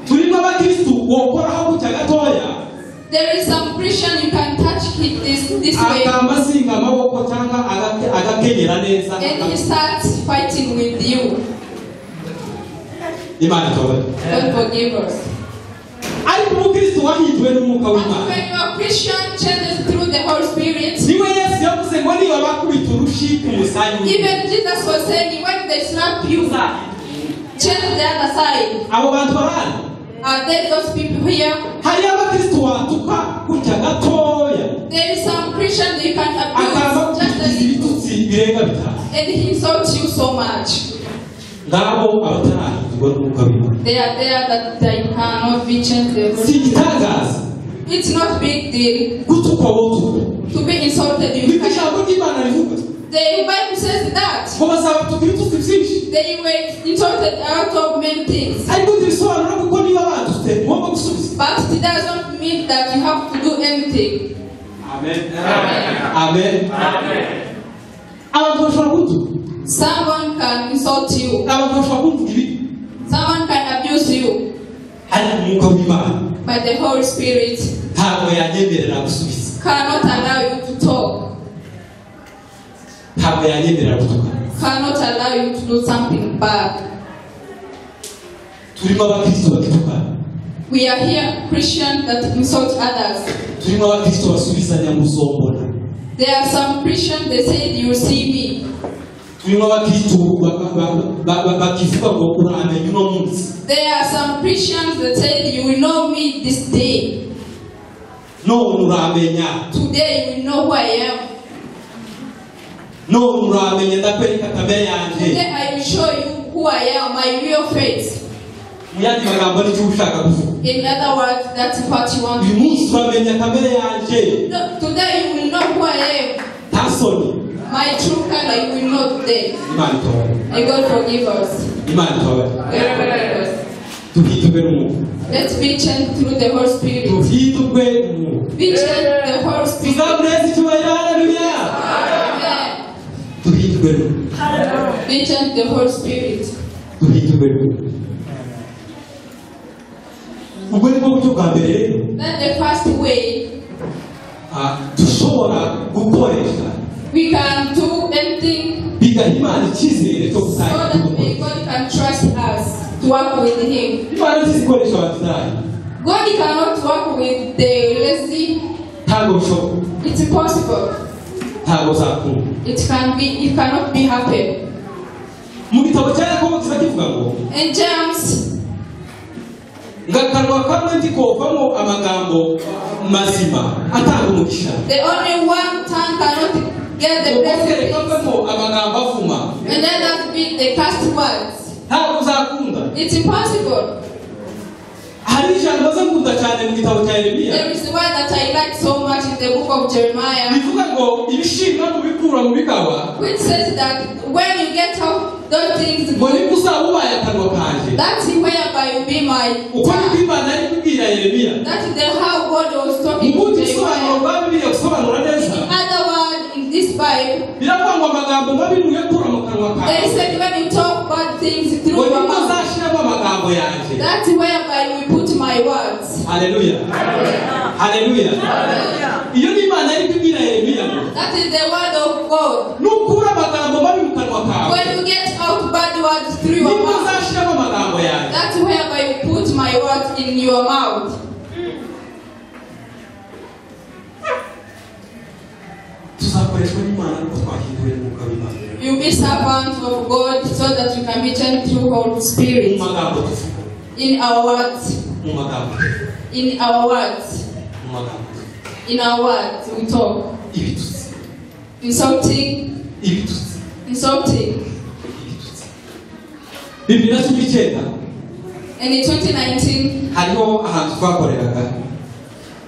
Turimo abakristo wokoraho gutya gatoya. There is some Christian you can touch this way, Akamazinga amaboko cyangwa agakenyera neza. and he starts fighting with you. Imana itobe. God forgive us. Ariko umukristo wahinduwe n'umwuka And w'Imana. when you are Christian, changes through the Holy Spirit. Niwe Yesu yavuze ngo niba bakubita urushi ku musanyi. Even Jesus was saying, when they slap you, change the other side. Abo bantu barahari. Are there those people here? Hari abakristo watuka gutya gatoya. There is some Christian that you can Akaba abuse just a kugize little, ibitutsi birenga bitanu. and he insults you so much. Ngabo abatarahindurwa n'umwuka w'Imana. They are there that they cannot be changed. Si igitangaza It's not big deal gutukwa wotukwa. to be insulted. You Niko ijambo ry'Imana rivuga. The Bible says that Ngo bazabatuka ibitutsi byinshi. they were insulted out of many things. Ariko ntibisobanura kuko niba bandutse ngomba gusubiza. But it doesn't mean that you have to do anything. Amen. Amen. Abantu bashobora gutuka. Someone can insult you. Abantu bashobora kumvuga ibi. Someone can abuse you. Ariko umwuka w'Imana But the Holy Spirit ntabwo yanyemerera gusubiza. cannot allow you to talk. Ntabwo yanyemerera gutuka. Cannot allow you to do something bad. Turimo abakristo bakitukana. We are here Christians that insult others. Turimo abakristo basubizanya muzombona. There are some Christians that say you will see me. Turimo abakristo bakivuga ngo uramenya uno munsi. There are some Christians that say you will know me this day. No uramenya. Today you will know who I am. No uramenya ndakwereka kamere yanje. Today I will show you who I am, my real face. Muyandi magambo ni cyo ushaka kuvuga. In other words, that's what you want to Uyu be. munsi uramenya kamere yanje. No, today you will know who I am. Tasoni. My true color you will know today. Imana itobe. May God forgive us. Imana itobe. God forgive us. Tuhitwe n'umwuka. Let's be changed through the Holy Spirit. Tuhitwe n'umwuka. Be changed the Holy Spirit. Tuzamureze icyubahiro. Haleluya. Amen. Tuhitwe n'umwuka. Be changed the Holy Spirit. Tuhitwe n'umwuka. Ubwo ni bwo buryo bwa mbere rero. That's the first way dushobora gukoresha we can do anything bigaha Imana icyizere cyo so gutangira that gukora. God can trust us to work with Him. Imana ntizikoresha abatayi. God cannot work with the lazy. Ntabwo bishoboka. It's impossible. Ntabwo zakunda. It cannot be happen. Mu gitabo cya Yakobo kiba kivuga ngo In James, ngakanwa kamwe ndikovamo amagambo mazima atanga umugisha. the only one tongue cannot get the blessing, kavamo amagambo avuma. and then that be the cast words. Ntabwo zakunda. It's impossible. Hari ijambo zakunda cyane mu gitabo cya Yeremiya. There is one that I like so much in the book of Jeremiah, Bivuga ngo ibishimwa mu bikura mu bikaba. which says that when you get out those things, Ngo nibwo uzaba ubaye akanwa kanje. that's whereby you be my Uko tongue. niko Imana ari kubwira Yeremiya. That is how God was talking to Ubundi isobanuro Jeremiah. bwa Bibiliya gusobanura In neza. other words, in this Bible, Biravuga ngo amagambo mabi muyakura mu kanwa they kawe. said when you talk bad things Ngo through your nibwo mouth, uzashiramo amagambo yanjye. that's whereby we put my words. Haleluya. Haleluya. Iyo ni Imana ari kubwira Yeremiya ngo That is the word of God. nukura amagambo mabi mu kanwa kawe. When you get out bad words through your Nibwo mouth, uzashiramo amagambo yanjye. that's whereby you put my words in your mouth. Tuzakoreshwa n'Imana nuko twahinduwe n'umwuka w'Imana. You be servants of God so that you can be changed through Holy Mu Spirit. magambo tuvuga. In our words. mu magambo In our words. mu magambo In our words, we talk. ibitutsi Insulting. ibitutsi Insulting. ibitutsi 2019 And in 2019, hariho ahantu twakoreraga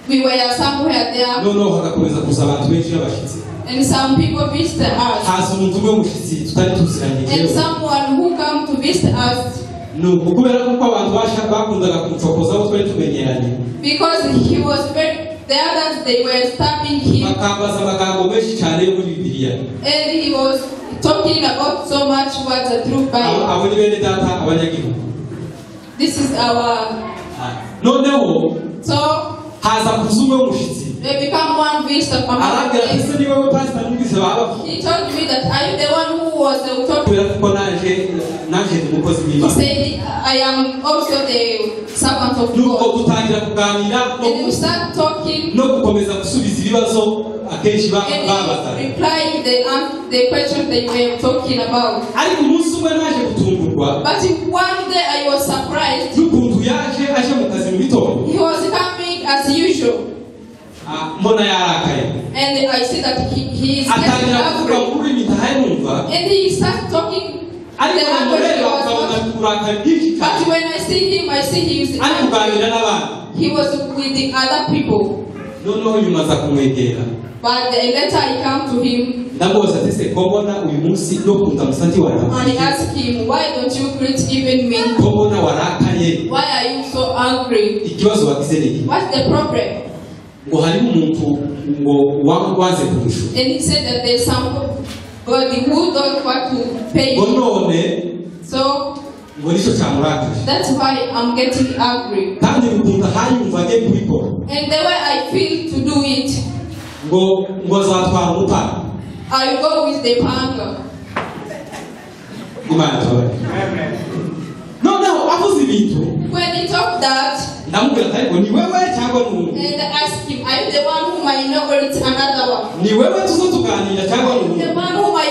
we were somewhere there, noneho hagakomeza kuza abantu benshi b'abashyitsi and some people visited us. haza umuntu umwe w'umushyitsi tutari tuziranye And rero someone who come to visit us, nuko kubera ko abantu bakundaga kumfokoza aho twari tumenyeranye because he was the others, they were stabbing him, bakambaza amagambo menshi cyane yo muri Bibiliya and he was talking about so much words through Bible. abo ni bene data abanyagihugu. This is our. noneho So haza kuza umwe w'umushyitsi they become one visitor from our arambwira ati place. ese ni wowe pastor numvise baba He told me that I am the one who was the author. kubera ko naje ndi umukozi He w'Imana said, I am also the servant of nuko God. dutangira kuganira And we start talking no gukomeza gusubiza ibibazo akenshi and babaza replying the questions that we were talking about. ariko umunsi umwe naje gutungurwa But one day I was surprised. n'ukuntu yaje aje mu kazi mu gitondo He was coming as usual. mbona yarakaye And I see that he is getting atangira kuvuga angry. muri mitahaye numva And he starts talking the ariko language he namureba was ukabona not. uburakari bwinshi But cyane when I see him, I see he is ari kuganira angry. n'abandi He was with the other people. noneho nyuma aza kumwegera But later I come to him ndamubaza ati se ko mbona uyu munsi no kunda musanti wawe and ask him, why don't you greet even me? ko mbona warakaye Why are you so angry? ikibazo wagize ni iki What's the problem? ngo harimo umuntu ngo wanze kumwishyura And he said that there's somebody who don't want to pay ngo him. none So ngo nicyo cyamurakaje that's why I'm getting angry. kandi ukuntu ahayumva agiye kubikora And the way I feel to do it, ngo azatwara umupanga I go with the panga. imana tubare noneho avuze ibintu When he talked that, ndamubwira ati ariko ni wewe cyangwa ni umuntu and I asked him, are you the one whom I know or it's another one? ni wewe tuzo tuganira cyangwa ni The umuntu one whom I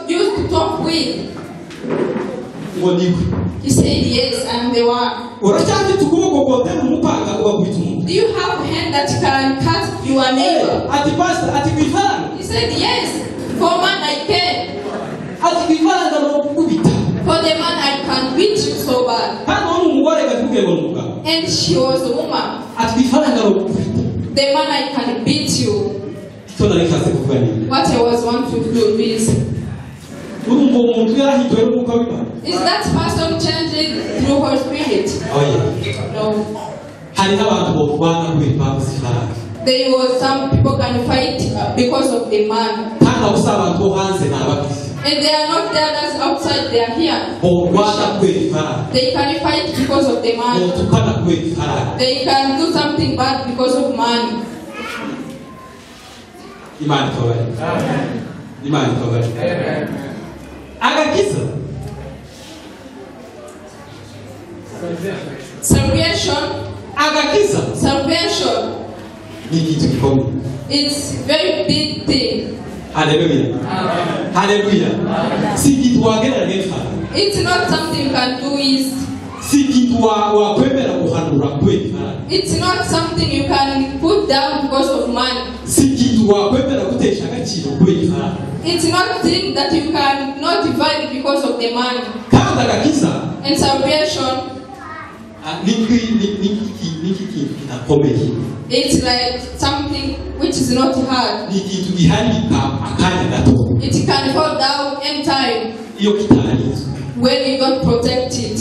used to talk with. ngo niwe He said, yes, I'm the one. uracyafite ukuboko kotera umupanga ugakubita umuntu Do you have a hand that can cut your neighbor? ati pastor ati kwifaranga He said, yes, for man I can. ati kwifaranga no kukubita For the man I can beat you so bad. hano ni umugore gatubwiye ngo umugabo And she was a woman. ati kwifaranga no kukubita The man I can beat you. icyo nari kaze kuvuga ni What I was want to do is, urumva umuntu yarahinduwe n'umwuka w'Imana is that person changing through her spirit? oya No. hari n'abantu bovana kubera impamvu z'ifaranga There was some people can fight because of the man. kandi abo si abantu bo hanze ni abagizi And they are not the others outside, they are here. bovana kubera ifaranga They can fight because of the man. botukana kubera ifaranga They can do something bad because of money. imana ikabari imana ikabari agakiza Salvation, agakiza salvation, ni ikintu gikomeye it's very big thing. haleluya haleluya si ikintu wagereranya n'ifaranga It's not something you can do easy. si ikintu wakwemera guhanura kubera ifaranga It's not something you can put down because of money. si ikintu wakwemera gutesha agaciro kubera ifaranga It's not thing that you can not divide because of the money. kandi agakiza And salvation, ni iki kintu kidakomeye it's like something which is not hard. ni ikintu giharika akanya gato It can fall down anytime iyo kitarinzwe when you don't protect it.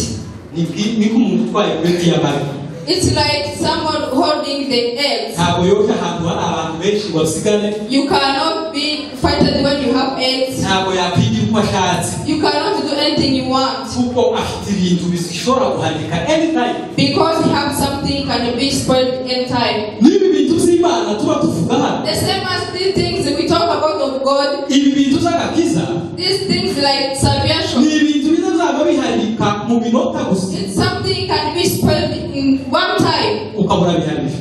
ni nk'umuntu utwaye kureti y'amagi It's like someone holding the eggs. ntabwo yoje ahantu hari abantu benshi basigane You cannot be fighted when you have eggs. ntabwo yakwigira uko ashatse You cannot do anything you want kuko afite ibintu bishobora guhanika anytime because you have something can be spoiled anytime. n'ibi bintu by'imana tuba tuvuga hano The same as these things we talk about of God, ibi bintu by'agakiza these things like salvation, ni ibintu bizazaba biharika mu minota gusa it's something can be spoiled in one time ukabura biharije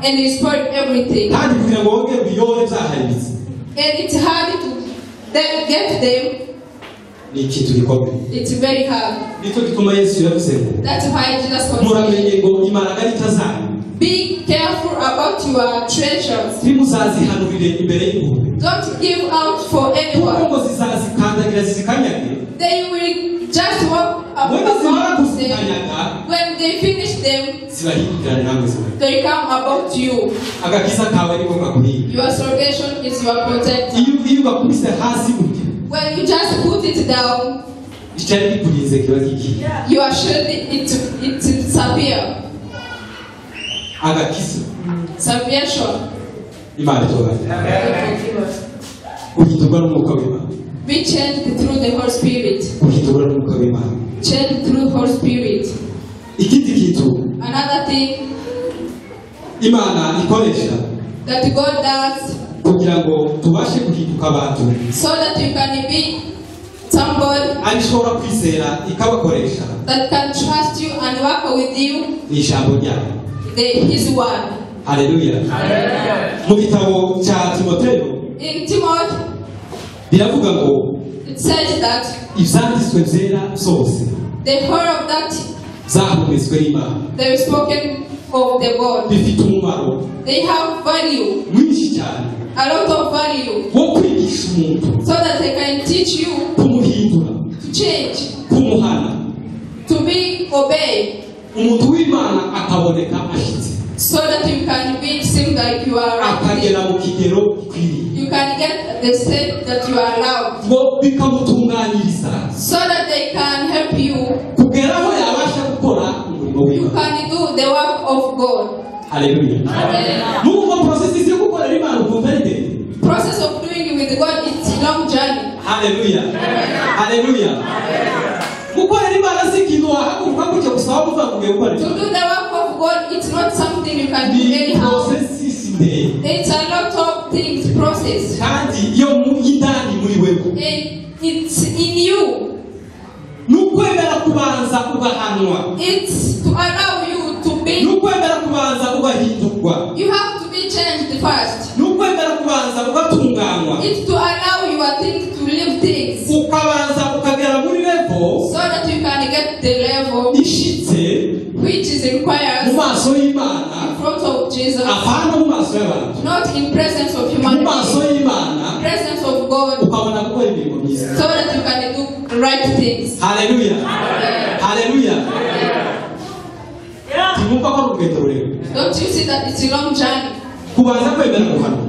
and it spoiled everything. kandi kugira ngo wongere ubiyore byaharitse And it's hard to then get them. ni ikintu gikomeye. It's very hard. Nicyo gituma Yesu yavuze ngo That's why Jesus was muramenye saying, ngo imaragara zanyu be careful about your treasures. ntimuzazihanurire imbere y'ingurube. Don't give out for Kuko anyone. ngo zizazikandagira zizikanyage. They will just walk about them. When they finish them, zibahindukirane namwe zibahe. they come about you. Agakiza kawe niko kakurinda. Your salvation is your protector. Iyo ugakubise hasi burya When you just put it down, icyari gikurinze kiba kigiye. you are sure it disappear. Agakiza Salvation. Imana itubane. Guhindurwa n'umwuka w'Imana. Be changed through the Holy Spirit. Guhindurwa n'umwuka w'Imana. Changed through the Holy Spirit. Ikindi kintu Another thing Imana ikoresha that God does kugira ngo tubashe guhinduka abantu, so that you can be somebody ashobora kwizera ikabakoresha that can trust you and work with you. ni ijambo ryayo. His word. Haleluya. Mu gitabo cya Timoteyo In Timothy, biravuga ngo it says that ibyanditswe byera byose the whole of that zahumetswe n'Imana, they were spoken of the God. bifite umumaro They have value, mwinshi cyane a lot of value, wo kwigisha umuntu, so that they can teach you kumuhindura, to change, kumuhana, to be obeyed, umuntu w'Imana akaboneka ashitse, so that you can be seem like you are right. akagera mu kigero gikwiriye, You can get the state that you are allowed, ngo bikamutunganyiriza so that they can help you. kugera aho yabasha gukora umurimo You w'Imana. can do the work of God. Haleluya. Nubwo process yo gukorera Imana ukumva ari ndende. Process of doing it with God, it's a long journey. Haleluya. Haleluya. Gukorera Imana si ikintu wahaguruka gutya gusa wavuga ngo gukora. To do the work of God, it's not something you can do Ni anyhow. process ndende. It's a lot of things process. Kandi yo mu indani muri wewe. And it's in you. Nukwemera kubanza ugahanwa. It's to allow you to be. Nukwemera kubanza ugahindurwa. You have to be changed first. Nukwemera kubanza ugatunganywa. It's to allow your things to live things, Ukabanza ukagera muri level so that you can get the level ishitse which is required mu in maso y'Imana, front of Jesus, apana mu maso y'abantu. not in presence of Mu humanity, maso y'Imana presence of God, ukabona gukora imirimo myiza. so that you can do the right things. Haleluya. Haleluya. Timumva ko urugendo rurerure. Don't you see that it's a long journey? Kubanza kwemera guhanwa.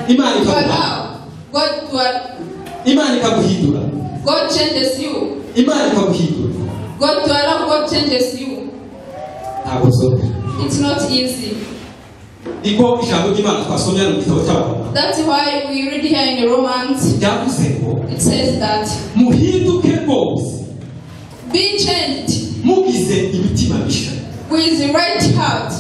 Imana To ikaguha. allow God to Imana ikaguhindura. God changes you. Imana ikaguhindura. God to allow God changes you. Ntabwo nzoga. It's not easy. Niko ijambo ry'Imana twasomye mu gitabo cy'Abaroma. That's why we read here in Romans. Byavuze ngo It says that muhinduke rwose be changed mugize imitima mishya with the right heart,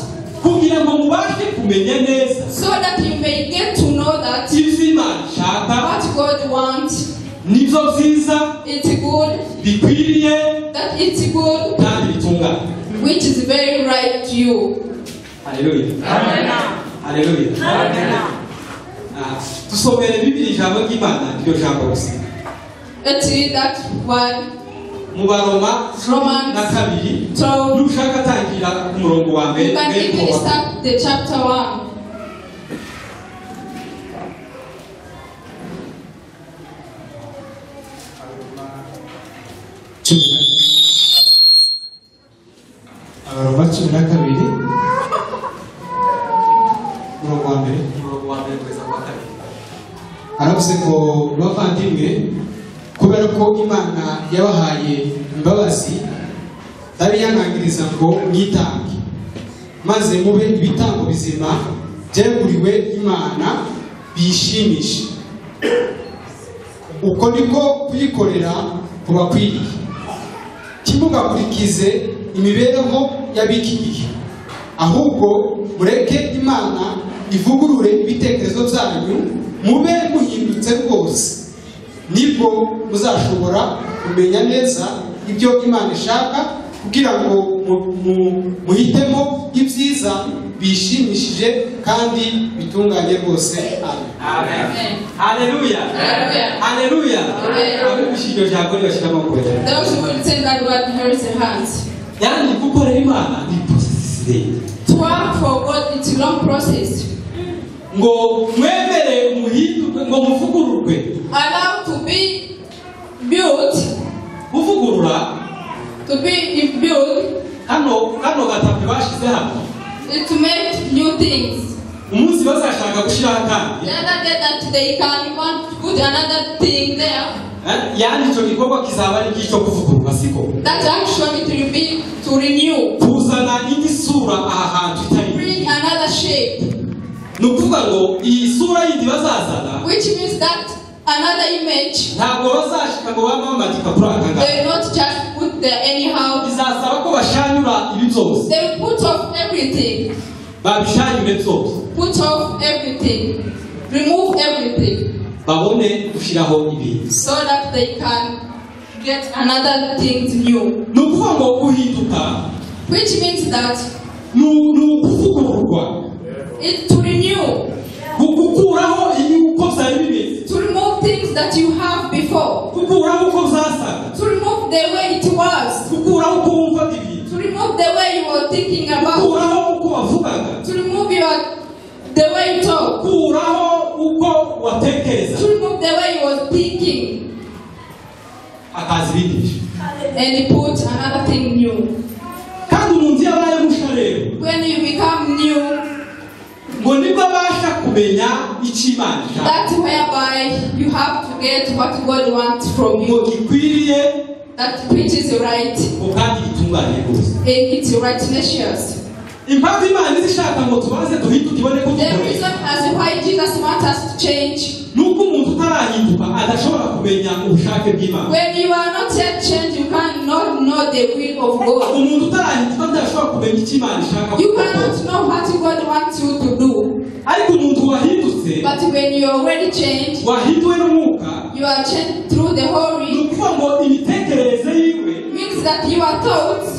kugira ngo mubashe kumenya neza so that you may get to know that ibyo Imana ishaka what God wants, nibyo byiza it's good, bikwiriye that it's good, kandi bitunganye. which is very right to you. Haleluya. Haleluya. Tusomere Bibiliya ijambo ry'Imana iryo jambo gusa. Let's read that one. Mu Baroma Romans na kabiri 12. nushaka tangira ku murongo wa mbere You can even start the chapter 1. Abaroma 12 umurongo wa mbere kugeza ku wa kabiri. Aravuze ngo bavandimwe, kubera ko Imana yabahaye imbabazi ndabihanangiriza ngo mwitange maze mube ibitambo bizima byeguriwe Imana bishimisha. Uko niko kuyikorera kubakwiriye. Timugakurikize imibereho y'abiki gihe, ahubwo mureke Imana ivugurure ibitekerezo byanyu, mube muhindutse rwose, nibwo muzashobora kumenya neza ibyo Imana ishaka, kugira ngo muhitemo ibyiza bishimishije kandi bitunganye rwose. Amen. Hallelujah. Hallelujah. Abishimye jambo ryashiramo kwera. Those who will say that God hears their hands. Yani gukorera Imana ni process ndende. To work for God, it's a long process. Ngo mwemere umuhinduke ngo muvugururwe. Allow to be built. Kuvugurura. To be built. Kano gatapi bashize hano. To make new things. Umunsi bazashaka gushira kandi. The other day that they can want to put another thing there. Yani ico gikorwa kizaba ari gico kuvugurura siko. That actually to be to renew. Kuzana indi sura aha hantu itari. Bring another shape. Nukuvuga ngo iyi sura yindi bazazana. Which means that another image. Ntabwo bazashika ngo bamamatika kuri akanga. They will not just put there anyhow. Bizasaba ko bashanyura ibi byose. They will put off everything. Babishanyure byose. Put off everything. Remove everything. Babone gushiraho ibindi. So that they can get another things new. Nukuvuga ngo guhinduka. Which means that kuvugururwa. It's to renew. Gukuraho inyuko byari bimeze. To remove things that you have before. Gukuraho uko zasaga. To remove the way it was. Gukuraho uko wumva ibintu. To remove the way you were thinking about. Gukuraho uko wavugaga. To remove the way you talk. Gukuraho uko watekereza. To remove the way you were thinking. Akazibidisha. And put another thing new. Kandi umuntu yabaye musharero. When you become new. Ngo nibwo abasha kumenya icy'Imana. That's whereby you have to get what God wants from you. Gikwiriye. That which is right. Kandi gitunganye rwose. It's righteous. Impamvu Imana izishaka ngo tubaze duhinduke ibone ko The dukorera. reason as why Jesus wants us to change. Nuko umuntu utarahinduka adashobora kumenya ubushake bw'Imana. When you are not yet changed, you cannot know the will of God. Umuntu utarahinduka adashobora kumenya icyo Imana ishaka. You cannot know what God wants you to do. Ariko umuntu wahindutse. But when you are already changed, wahinduwe n'umwuka. You are changed through the Holy. Nukuvuga ngo imitekerereze yiwe. Means that your thoughts.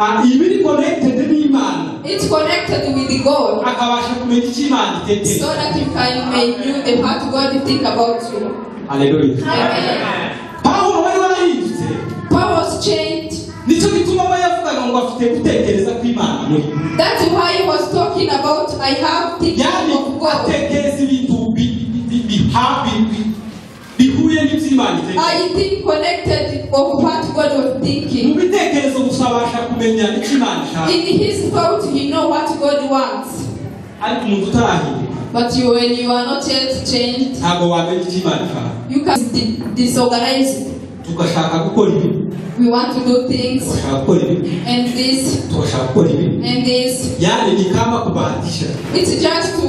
Ibiri connected n'Imana. It's connected with God. Akabasha kumenya icyo Imana itekereza. So that you can make you the what God think about you. Hallelujah. Amen. Pawulo wari warahindutse. Paul was changed. Nicyo gituma bayavugaga ngo afite gutekereza kw'Imana muri. That's why he was talking about I have thinking of God. Atekereza ibintu bihuye n'iby'Imana itekereza. I think connected of what God was thinking. Mu bitekerezo gusa abasha kumenya icyo Imana ishaka. In his thought, he know what God wants. Ariko umuntu utarahinduka. But when you are not yet changed, ntabwo wamenya icyo Imana ishaka. You can disorganize. Tugashaka gukora ibi. We want to do things. Tugashaka gukora ibi. And this. Tugashaka gukora ibi. And this. Yani ni kama kubahatisha. It's just to.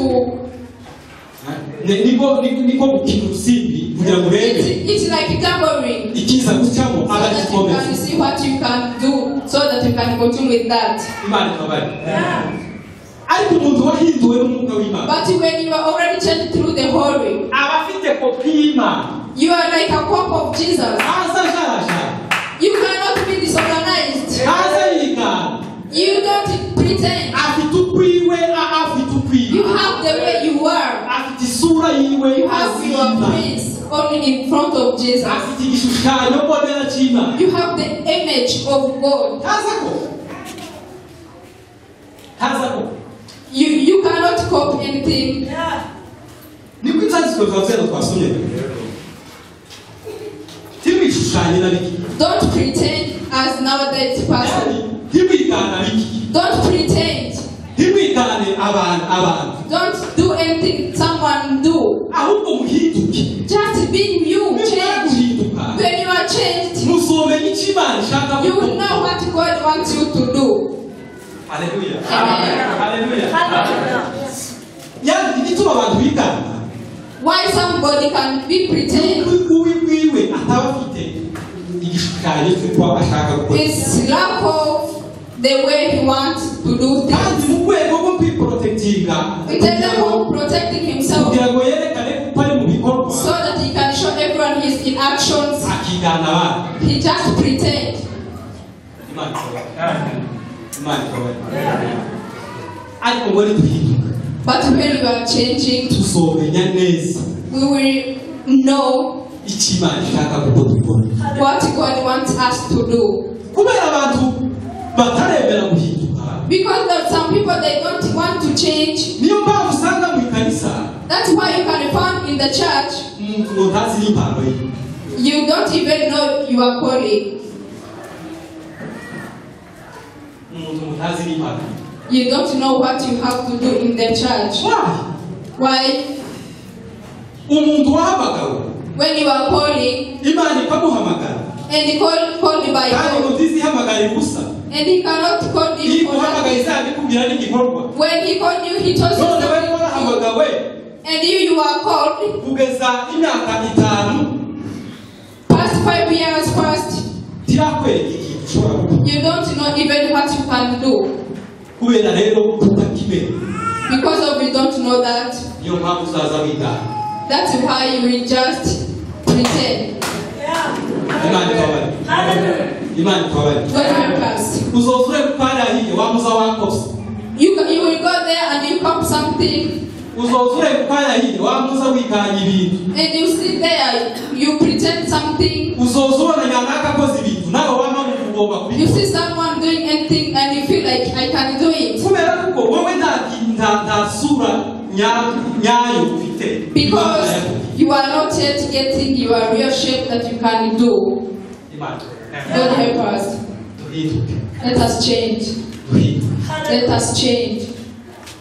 Niko gukina urusimbi kugira ngo urebe. It's like gambling. Ikiza gucamo So abagikomeza. that you can see what you can do, so that you can continue with that. Imana ikabari. Ariko umuntu wahinduwe n'umwuka w'Imana. But when you are already changed through the Holy, abafite kopi y'Imana. You are like a copy of Jesus. You cannot be disorganized. You don't pretend. You have the way you are. You have your face only in front of Jesus. You have the image of God. You cannot copy anything. Don't pretend as nowadays person. Don't pretend. Don't do anything someone do. Just be you. Change. When you are changed, you will know what God wants you to do. Hallelujah. Amen. Hallelujah. Why somebody can be pretend? It's lack of the way he wants to do things. In terms of protecting himself, so that he can show everyone his in actions, he just pretend. But when you are changing, we will know what God wants us to do. Because there are some people, they don't want to change. That's why you can find in the church, you don't even know you are calling. You don't know what you have to do in the church. Why? When you are calling, and he called by God, and he cannot call you for nothing. When he called you, he told you something. And you are called. Past 5 years past, you don't know even what you can do. Because of you don't know that. That's why you will just pretend. You will go there and you cop something. And you sit there, you pretend something. You see someone doing anything and you feel like I can do it. Because you are not yet getting your real shape that you can do. God help us. Let us change. Let us change.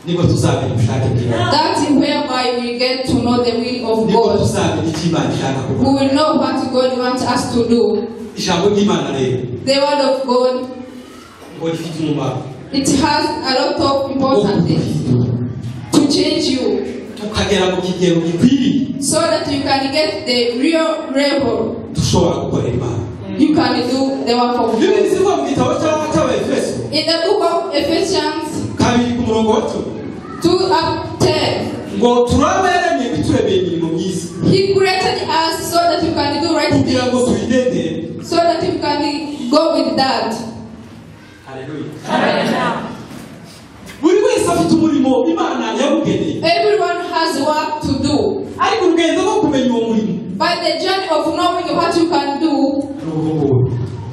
That is whereby we get to know the will of God. We will know what God wants us to do. The word of God, it has a lot of important things to change you, so that you can get the real level. You can do the work of God. In the book of Ephesians 2:10, He created us so that you can do right things, so that you can go with that. Hallelujah. Everyone has work to do, but the journey of knowing what you can do,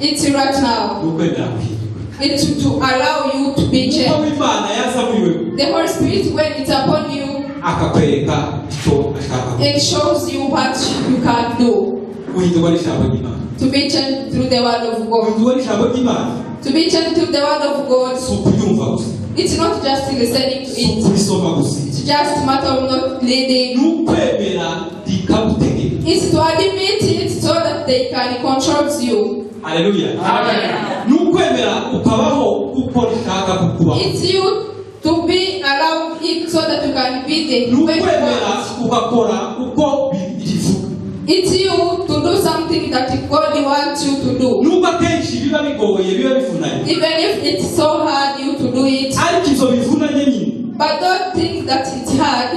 it's right now. It's to allow you to be changed. The Holy Spirit, when it's upon you, it shows you what you can do. To be changed through the word of God. To be changed through the word of God. It's not just listening to it. It's just a matter of not reading. It's to admit it so that they can control you. Hallelujah. It's you to be around it so that you can be the way you want. It's you to do something that God wants you to do. Even if it's so hard you to do it. But don't think that it's hard.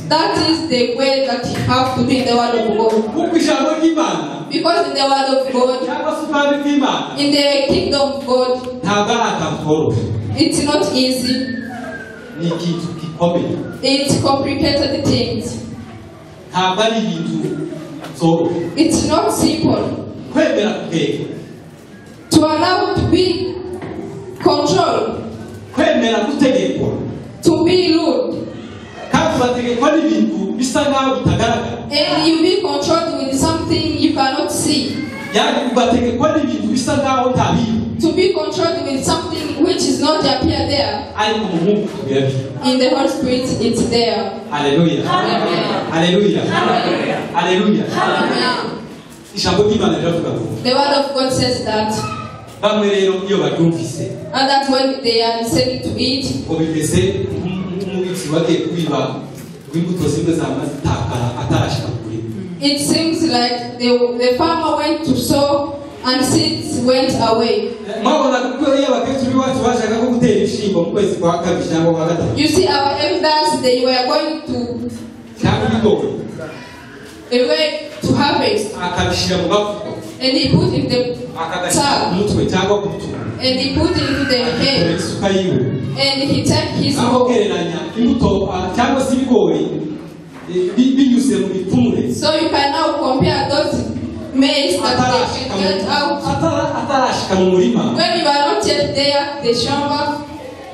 That is the way that you have to be in the word of God. Because in the word of God, in the kingdom of God, it's not easy. It's complicated things. It's not simple. To allow to be controlled, to be ruled, and you be controlled with something you cannot see. To be controlled with something which is not appear there. In the Holy Spirit, it's there. Hallelujah. Amen. Hallelujah. Hallelujah. Hallelujah. The word of God says that. And that when they are listening to it, it seems like the farmer went to sow and seeds went away. You see, our elders, they were going to harvest, and he put in the tap, umutwe cyangwa kutuba and he put it into the head, isuka yiwe and he take his aho hoe. gereranya imbuto cyangwa se ibigori binyuze mu bipfumure So you can now compare those maize that they can get out. atarashika mu murima When you are not yet there, the shamba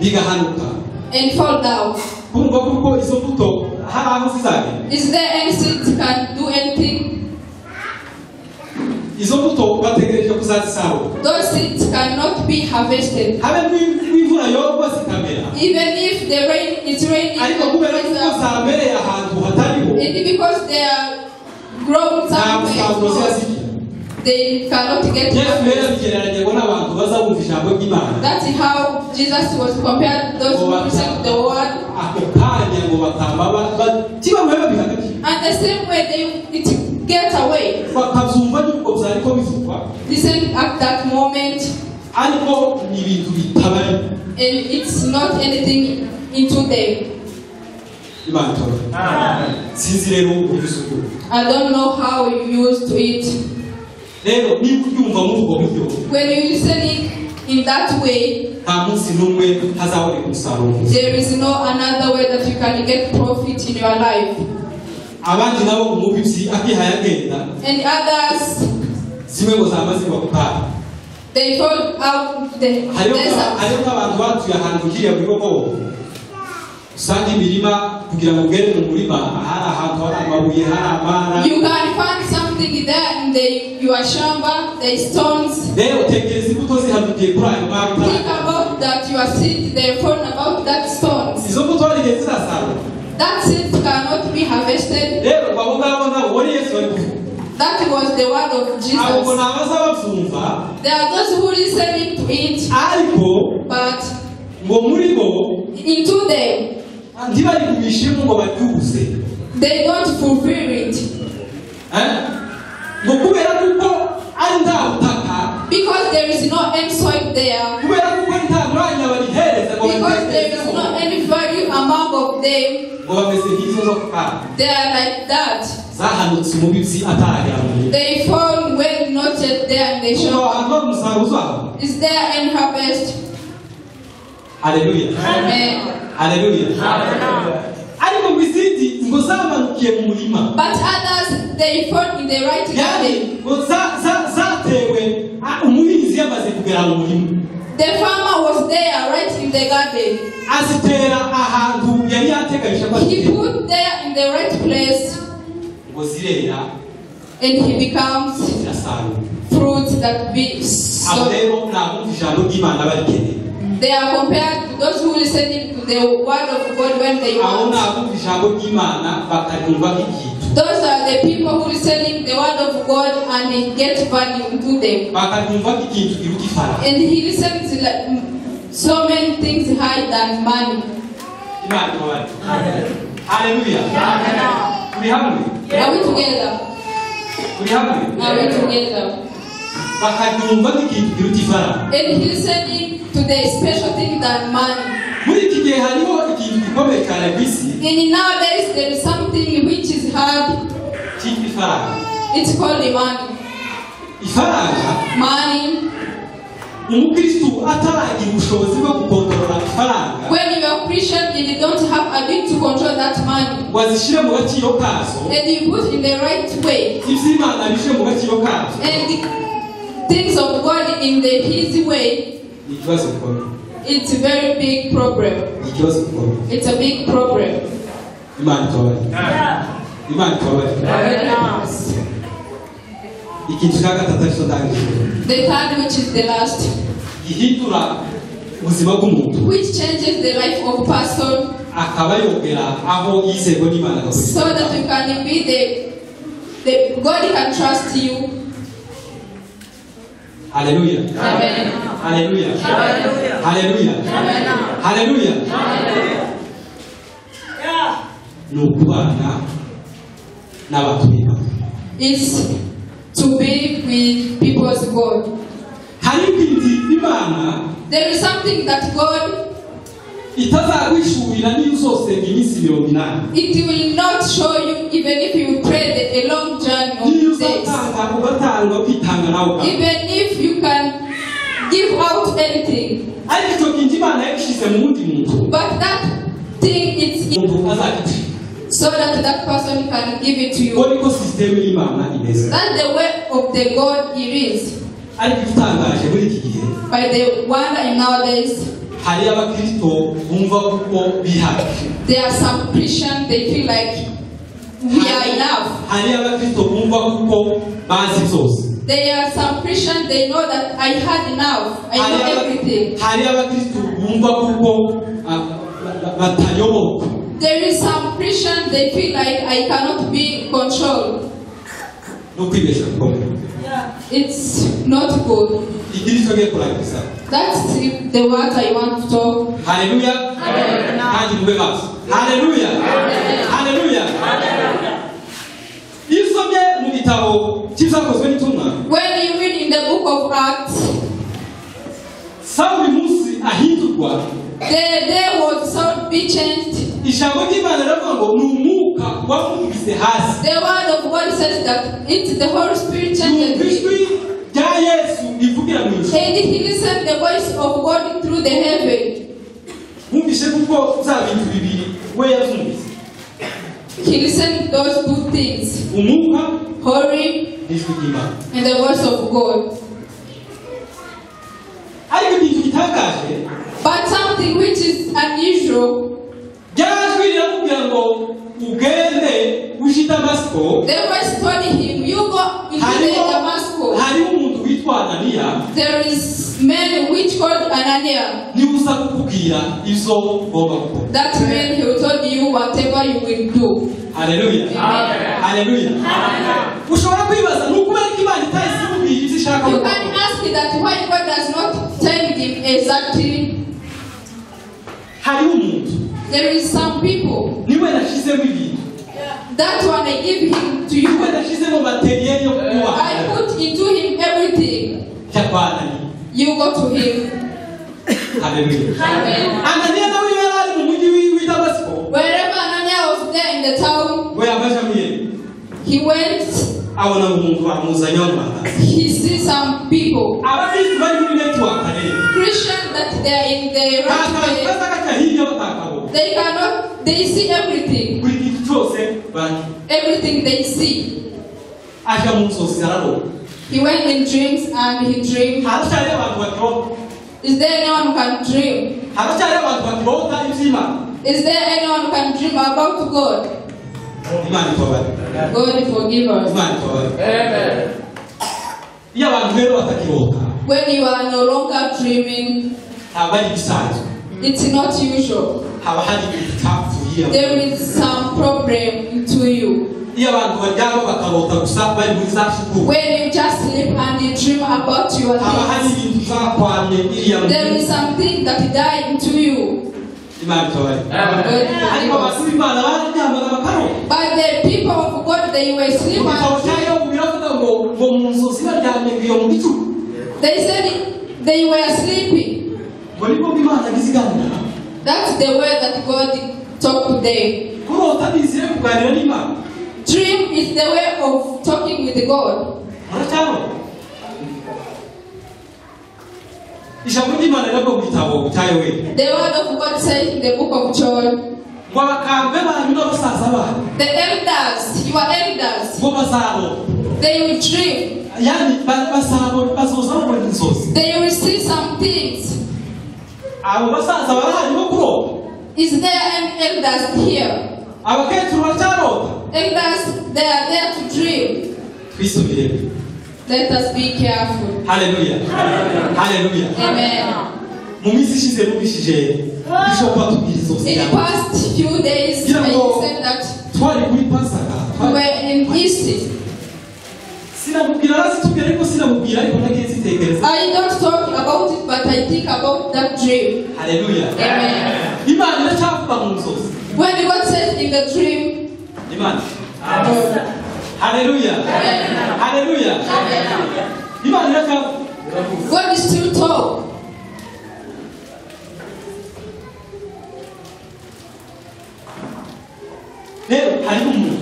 bigahanuka and fall down. kumva kuko izo mbuto hari aho zizagera Is there any seed can do anything? izo mbuto bategereje kuzazisarura Those seeds cannot be harvested. habe n'imvura yogwa zikamera Even if the rain is raining, ariko kubera ko zamereye ahantu hatariho and because they are grown nta musaruro somewhere, zigira they cannot get yesu rero harvest. bigereranya ngo n'abantu bazabumva ijambo ry'imana That is how Jesus was compared those who receive the word. ako kanya ngo batamba kibamwe babihagaje And the same way it gets away. bakabyumva yuko byariko bivugwa Listen at that moment, ariko ni ibintu bitabari and it's not anything into them. imana itabari sinzi rero ubisuku I don't know how you used to it. rero niba ubyumva muri ubwo buryo When you listen it in that way, nta munsi n'umwe hazaboneka umusaruro there is no another way that you can get profit in your life. abandi nabo umubibyi akihaye agenda And others, zimwe ngo zamazirwa ku kanya they fall out the desert. hariho nk'abantu batuye ahantu hiriya muri bobo usanga imirima kugira ngo ugere mu murima hari ahantu hari amabuye hari amara You can find something there in your shamba, the stones. rero tekereza imbuto zihanukiye kuri ayo mara Think about that your seed, they fall about that stones. izo mbuto hari igihe zirasarura That seed cannot be harvested. rero abo ngabo nabo wari yesu bari kuvuga That was the word of abo ngo Jesus. ni abaza babyumva There are those who listening to it, ariko but ngo muri bo into them, ntibarigumishemo ngo baryuze they don't fulfill it. ngo kubera kuko ari nta butaka Because there is no end soil there. kubera kuko nta mwanya barihereza ngo Because there is no any value among of them. ngo bameze nk'izo zo ku kanya They are like that. zahanutse umubibyi ataragera mu murima They fall when not yet there in the ngo shop. ahantu hari umusaruro uzaba Is there any harvest? haleluya Amen. haleluya ariko mu izindi ngo zamanukiye mu murima But others, they fall in the right yani garden. ngo zatewe umuhinzi yamaze kugera mu murima The farmer was there right in the garden. azitera ahantu yari yateganyije ko He azitera put there in the right place, ngo zirera and he becomes zirasarura fruits that be abo so. rero ni abumva ijambo ry'imana barikeneye They are compared to those who listening to the word of God when they abo ni want. abumva ijambo ry'imana bakaryumva nk'ikintu Those are the people who listening the word of God and they get value into them. bakaryumva nk'ikintu kiruta ifaranga And he listens to like so many things higher than money. imana ikabari haleluya turi hamwe Are we together? turi hamwe Are we together? bakaryumva nk'ikintu kiruta ifaranga And he listening to the special thing than money. muri iki gihe hariho ikintu gikomeye cyane ku isi And nowadays there is something which is hard. cyitwa ifaranga It's called the money. ifaranga Money. umukristu ataragira ubushobozi bwo gukontorora ifaranga When you are Christian and you don't have a bit to control that money, ngo azishyire mu gaciro kazo and you put in the right way, iby'imana bishyire mu gaciro kazo and the things of God in his way, ni ikibazo gikomeye it's a very big problem. ni ikibazo gikomeye It's a big problem. imana itubabarire imana itubabarire ikintu cya gatatu aricyo ndangije The third, which is the last, gihindura ubuzima bw'umuntu which changes the life of person, akaba yogera aho yizerwa n'imana so that you can be the God can trust you. haleluya Amen. haleluya haleluya haleluya ni ukubana n'abantu b'imana It's to be with people's God. hari ibindi imana There is something that God, itazagwishurira n'iyo uzose iminsi 80 it will not show you even if you pray a long journey n'iyo of days. uzatanga ugatanga ukitanga nawe ubwawe. Even if you give out anything. ariko icyo kintu Imana yabishyize mu wundi muntu But that thing it's umuntu azagiti so that that person can give it to you. ko niko system y'Imana imeze. That's the way of the God it is. ariko itangaje muri iki gihe By the wonder in nowadays, hari abakristo bumva kuko bihari. there are some Christians they feel like we are enough. hari abakristo bumva kuko bazi byose. There are some Christians they know that I had enough. I know everything. hari abakristo bumva kuko batayoboka. There is some Christians they feel like I cannot be controlled. no kwibeshya gukomeye. It's not good. igira icyo ngiye kurangiza. That's the word I want to talk. Haleluya. kandi mube maso. Haleluya. Haleluya. iyo usomye mu gitabo cy'ibyakozwe n'intumwa When you read in the book of Acts, Sawuli munsi ahindurwa the day was so be changed. ijambo ry'Imana riravuga ngo ni umwuka wamukubise hasi. The word of God says that it's the Holy Spirit changed yumva ijwi him. rya Yesu rivugira mu ijuru. And he listened the voice of God through the heaven. mwumvise kuko bya bintu bibiri we yabyumvise. He listened those two things, umwuka Holy n'ijwi ry'Imana. and the voice of God. ariko ikintu gitangaje But something which is unusual, ryajwi riramubwira ngo ugende uje Damasiko. the voice told him, you go into the Damascus. hariho umuntu witwa Ananiya There is man which called Ananias. niwe uza kukubwira ibyo ugomba gukora. That man he will tell you whatever you will do. Haleluya. Haleluya. ushobora kwibaza ni ukubera ko Imana itahise imubwira ibyo ishaka You gukora. can ask that why God does not tell him exactly. hariho umuntu There is some people. niwe nashyizemo ibintu. That one I give him to you. niwe nashyizemo materiyeri yo kubaka. I put into him everything. cyakwananiye. You go to him. Haleluya. Amen. Ananiya nawe yari ari mu mujyi w'i Damasiko. Wherever Ananias was there in the town, we yabaje amuye he went. abona umuntu amuzanye w'amahanga. He sees some people, abakristo bari muri network rero Christians that they are in the right way. bakaka hirya batakabo. They cannot. They see everything. buri kintu cyose bari Everything they see. aje mu nzozi ararota. He went in dreams and he dreamed. haracyari abantu bakirota. Is there anyone who can dream? haracyari abantu bakirota iby'Imana. Is there anyone who can dream about God? Imana itobare. God forgive us. Imana itobare. iyo abantu rero batakirota When you are no longer dreaming, ntabwo ari ibisanzwe. it's not usual. haba hari ibintu cyapfuye. There is some problem to you. iyo abantu baryama bakarota gusa bari muri za shukuru. When you just sleep and you dream about your haba hari things, ibintu zakwamye iriya mu there is something that died into you. Imana itobare. God ariko forgive us. abasaba Imana bararyamaga bakarota. But the people of God, they were mu sleeping. gitabo cya Yobu biravuga ngo mu nzozi baryamye iyo mu gicuku. They said they were sleeping. ngo nibwo Imana iziganira. That's the way that God talked to them. kurota ni inzira yo kuganira n'Imana. Dream is the way of talking with God. muracyabona ijambo ry'Imana riravuga mu gitabo cya Yobu The word of God says in the book of John, ngo abakambwe banyu n'abasaza banyu the elders, your elders, ngo bazarota. they will dream. yani bazoza babona inzozi. They will see some things. abo basaza barahari bo kurota. Is there any elders here? abakecuru baracyarota. Elders, they are there to dream. twisubiremo. Let us be careful. Haleluya. Haleluya. Amen. mu minsi ishize numvishije bishop batubwira inzozi In the yawe. past few days, I said that twari kuri Pasaka. we were in East. sinamubwira arazitubwira ariko sinamubwira ariko nagiye zitekereza. I don't talk about it, but I think about that dream. Haleluya. Amen. Imana iracyavuga mu nzozi. When God says in the dream, Imana. Haleluya. Haleluya. Imana iracyavuga. God is still talk. rero hari umuntu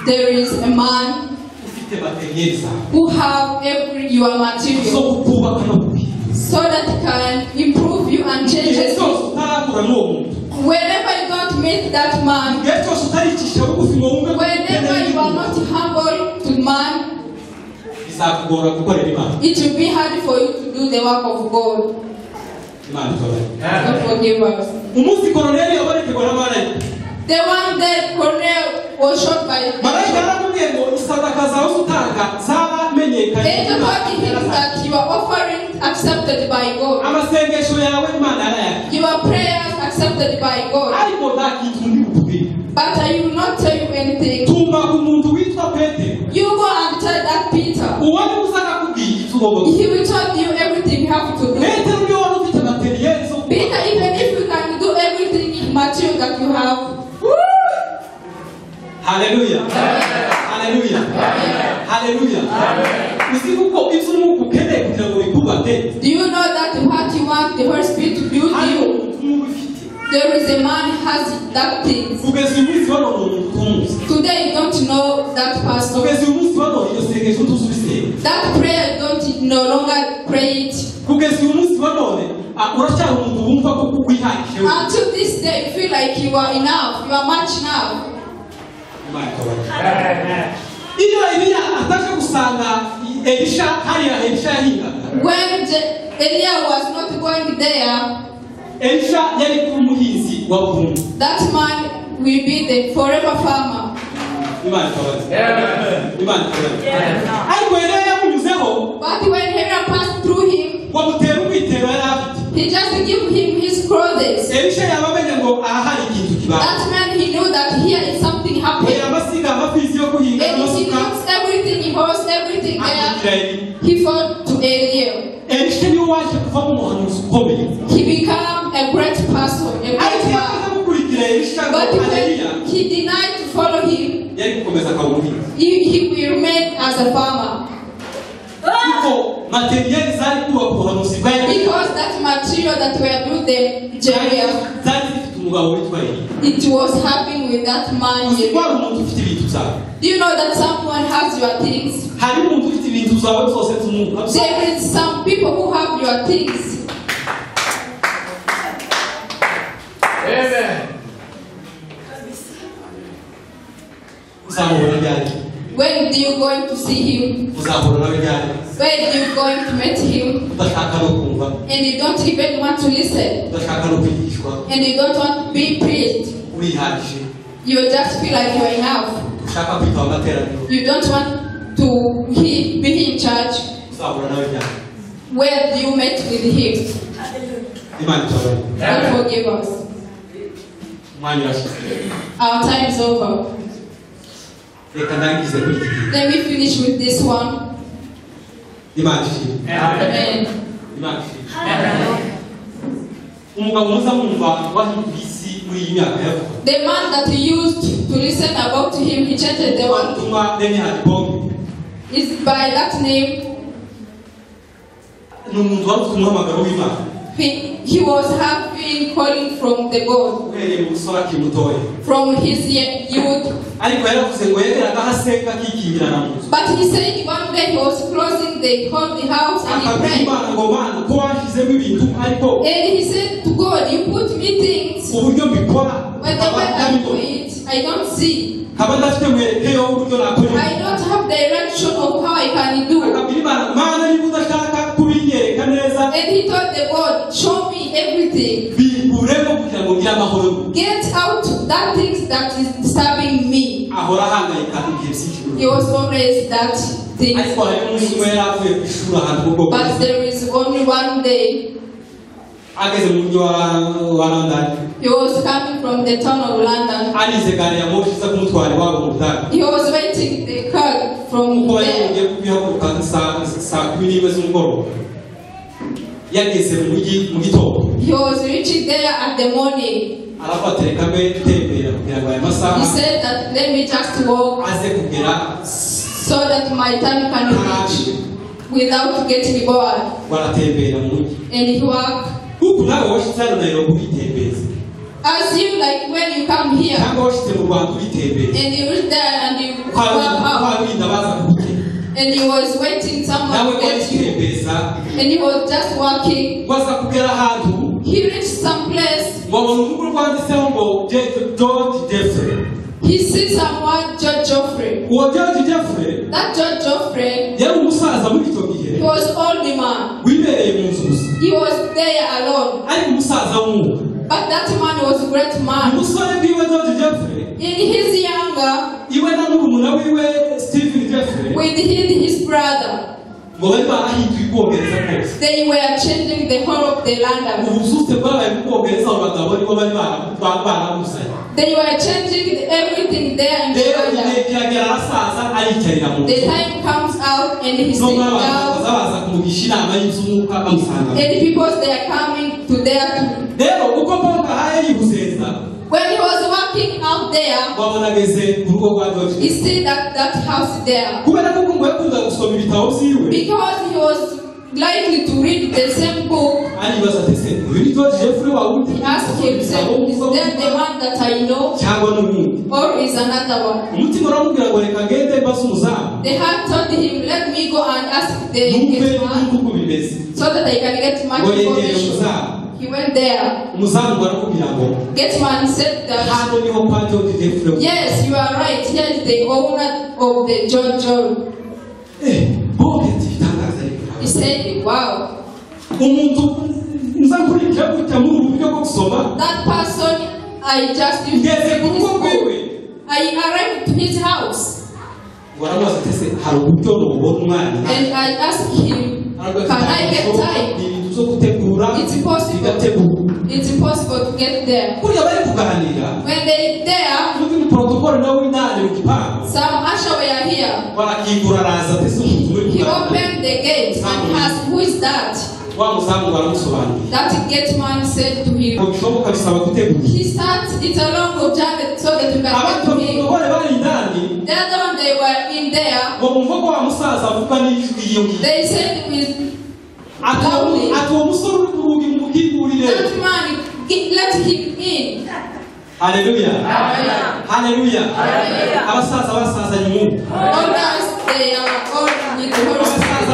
There is a man ufite materiyeri zawe who have every your zo material kubaka no guhinduka. so that it can improve you and change igihe you. cyose utarakura n'uwo muntu, Whenever you don't meet that man, igihe cyose utaricisha bugufi ngo wumve ko whenever you are not humble to man, bizakugora gukorera Imana. it will be hard for you to do the work of God. Imana itobare. God forgive us. Umunsi Koruneliyo yabonekerwa n'abamarayika, The one that Cornell was shot by marayika yaramubwiye ngo isadaka zawe utanga zaramenyekanye. Angel told him that your offering accepted by God. Amasengesho yawe Imana yarayakira. Your prayers accepted by God. Ariko nta kintu ndi bukubwire. But I will not tell you anything. Tuma ku muntu witwa Petero. You go and tell that Peter. Uwari uzaka kubwira icyo ugomba gukora. He will tell you everything you have to do. Petero niwe wari ufite materiel zo. Peter, even if you can do everything material that you have. Hallelujah. Hallelujah. Hallelujah. Uzi kuko ibyo umwuka ukeneye kugira ngo bikubate. Do you know that what you want the Holy Spirit to build you? There is a man who has that thing. Kugeza uyu munsi bano umuntu tumuzi. Today you don't know that person. Kugeza uyu munsi bano iyo sengesho tuzubise. That prayer you don't no longer pray it. Kugeza uyu munsi bano uracyari umuntu wumva ko kwihagije. Until this day you feel like you are enough, you are much enough. Iyo Eliya ataje gusanga Elisha hariya Elisha yahingaga. When Eliah was not going there, Elisha yari umuhinzi wa burundu. that man will be the forever farmer. Imana ikabari. Imana ikabari. Ariko Eliya yamunyuzeho. But when Eliah passed through him, wamutera umwitero yari afite. he just gave him his clothes. Elisha yabamenye ngo ahari ikintu kibaye. That man, he knew that here is something happening. Amasiga amafizi yo guhinga And he amasuka. knows everything, he holds everything there. Akira He fought to Eliah. Elisha niwe waje kuvamo umuhanuzi ukomeye. He became a great person, a Ariko great yakoze man. gukurikira Elisha ngo But Eliya when he denied to follow him, yari gukomeza akawuhinga. he will remain as a farmer. Kuko materiel zari kuba ku buhanuzi bwa Eliya. Because that material that were built in Jericho, Zari zifite umugabo witwa Eliya. it was happening with that man. Uzi ko hari umuntu ufite ibintu byawe. Do you know that someone has your things? Hari umuntu ufite ibintu byawe byose by'umwuka. There is some people who have your things. Amen. Uzahura ryari? When do you going to see him? Uzahura nawe ryari? When do you going to meet him? Udashaka no kumva. And you don't even want to listen. Udashaka no kwigishwa. And you don't want to be preached. Urihagije. You just feel like you are enough. Ushaka kwitaba amateraniro. You don't want to be in church. Uzahura nawe ryari? Where do you meet with him? Imana itobare. God forgive us. Umwanya urashize. Our time is over. Reka ndangize kuri iki gihe. Let me finish with this one. Imana ishimwe. Amen. Imana ishimwe. Umugabo muza mwumva wahinduye isi muri iyi myaka yavuga. The man that he used to listen about him, he changed the world. Ubutumwa Reinhard Bonke. Is by that name. Ni umuntu wari ufite umuhamagaro w'Imana. He was having calling from the God. Uhereye mu busore akiri mutoya. From his youth. Ariko yaravuze ngo yageraga aho asenga akikingirana mu nzu. But he said one day he was closing the house and he Akabwira prayed. Imana ngo Mana ko washyizemo ibintu ariko And he said to God, you put me things. uburyo mbikora. But the way I do it, I don't see. Kaba ndafite mwerekeo w'uburyo nakora. I don't have direction of how I can do. Akabwira Imana Mana niba udashaka kubinyereka neza. And he told the God, show me everything. Bikuremo kugira ngo ngire amahoro. Get out that things that is disturbing me. Ahora ahangayika igihe byinshi. He was always that thing. Ariko hari umunsi umwe yari avuye ku ishuri ahantu kuko. But there is only one day. Ageze mu mujyi wa London. He was coming from the town of London. Arize gari ya moshi iza kumutwara iwabo mu Budage. He was waiting the car from Kuko there. yagiye kubihaguruka saa 11 z'umugoroba. Yageze mu mujyi mu gitondo. He was reaching there at the morning. Arafatereka mbe tembera kugira ngo aya masaha. He said that let me just walk Aze kugera so that my time can reach without getting bored. baratembera mu mujyi. And he walked. Kuko nawe washitse hano Nairobi ubitembeza. As you like when you come here Cyangwa washitse mu Rwanda ubitembeza. and you reach there and you walk out. Kwabirinda baza kugutera. And he was waiting someone to get him. And he was just walking. He reached some place. He sees someone, George Joffrey. That George Joffrey, he was old man. He was there alone. But that man was a great man. And he's younger with his brother. They were changing the whole of the land. They were changing everything there in the London. The time comes out and he sits down. And people they are coming to there. When he was walking out there, he see that house there. Because he was likely to read the same book. He asked himself, is that the one that I know? Or is another one? The heart told him, let me go and ask the gate man so that I can get much information. He went there. Gate man said that, yes, you are right. Here is the owner of the George. He said, wow. That person, I just used to read his book. I arrived to his house. And I asked him, can I get time? It's impossible to get there. When they're there, some usher were here. He opened the gate and asked, who is that? That gate man said to him, he said, it's a long journey so that you can get to him. The other one, they were in there. They said with loudly, that man, let him in. Hallelujah. Hallelujah. Others, they are all in the Holy Spirit.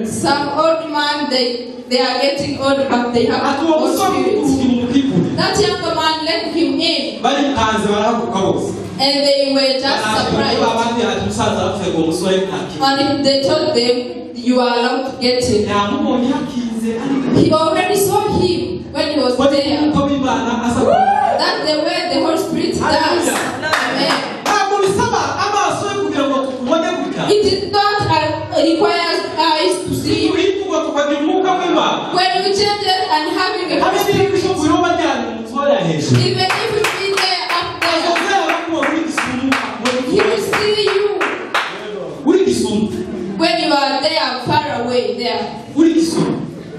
Some old man, they are getting old, but they have the Holy Spirit. That younger man let him in. And they were just surprised. And they told them, you are allowed to get him. He already saw him when he was there. That's the way the Holy Spirit does. Amen. It is not requires eyes to see. When you change it and having a Holy Spirit, even if you be there up there, he will see you. When you are there far away there,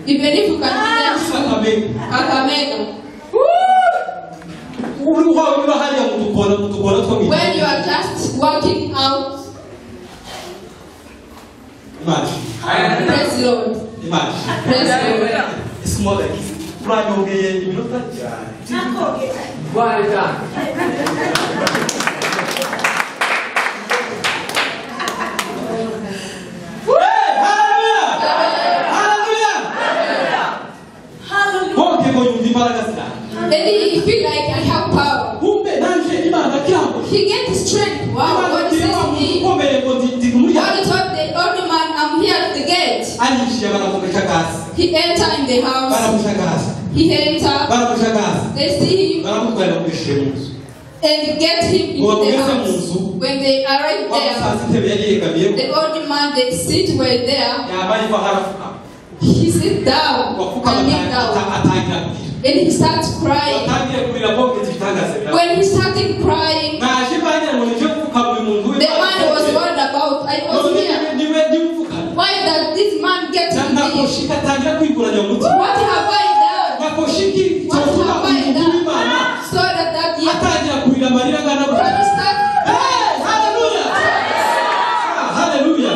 even if you can see Kakamega. When you are just walking out, praise the Lord. Praise the Lord. And he feel like I have power. He gets strength. Wow, God says me. God told the old man, I'm here at the gate. He entered in the house. He entered. They see him and get him into the house. When they arrive there, the old man, they sit where there. He sits down and kneel down. And he starts crying. When he started crying, the man was worried about, I was here. Why does this man get to me? What have I done? What have I done? So that year, when he started crying, hallelujah! Hallelujah!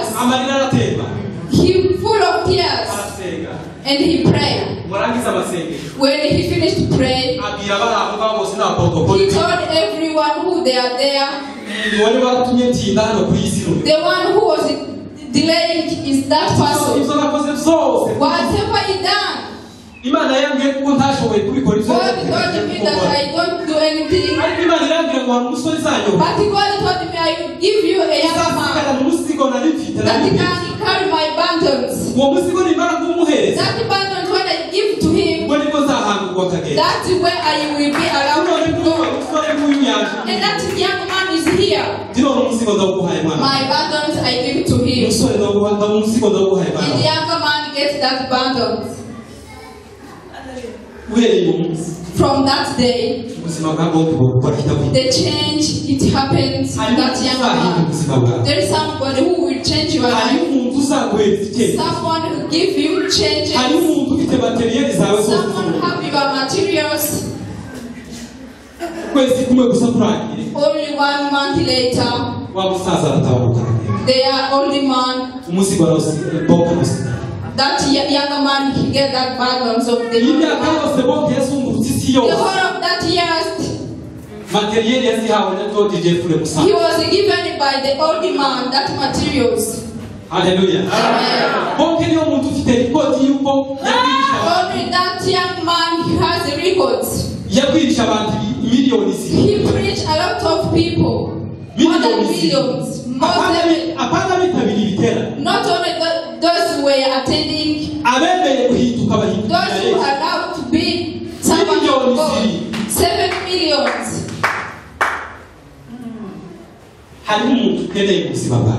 tears. amarira aratemba He full of tears. arasenga And he prayed. murangiza amasengesho When he finished praying, abwira abaravuga bose na he protocol told everyone who they are there. ni wari waratumye ntinda hano ku isi runini The one who was delaying is that person. ibyo nakoze byose Whatever he done, imana yambwiye kuko ntashoboye kubikora ibyo God told me that I don't do anything. ariko imana irambwira ngo hari umusore izanyoba But God told me I will give you a young izasigara man mu musigo nari mfite that can carry my bundles. uwo musigo nimara kumuhereza That bundles when I give to him, ubwo nibwo nzahangurwa akagenda that's where I will be allowed none to kuba go. umusore w'inyange And that young man is here. ndino umusigo ndawuguhaye mwana My bundles I give to him. umusore ndawuguhaye umusigo ndawuguhaye And the mwana younger man gets that bundles. uhereye uwo munsi From that day, ubuzima bwa bombi bukora kitavugwa the change, it happens in that young man. ubuzima bwawe There is somebody who will change your hari life. umuntu uzaguhereza icyerekezo Someone who give you hari changes. umuntu ufite materiyeri zawe zose Someone have your materials. ukwezi kumwe gusa kurangire Only 1 month later, wa musaza aratabaruka they are only man. umusigo arawusiga That younger man, he get that bundles of the iyi younger myaka man. yose bombi yazungurutse isi The yose whole of that years, materiyeri yazihawe na George Jeffrey he Musaza was given by the old man that materials. haleluya bombi niyo muntu ufite rikodi y'uko Only that young man, he has the records. yabwirisha abantu miliyoni zibiri He preached a lot of people. More than millions. More than, apana bitabiriye ibitera not only those who were attending, abemeye guhinduka bahindukira those who Yesu are allowed to be servants of God. 7 millions. harimo umuntu ukeneye ubuzima bwawe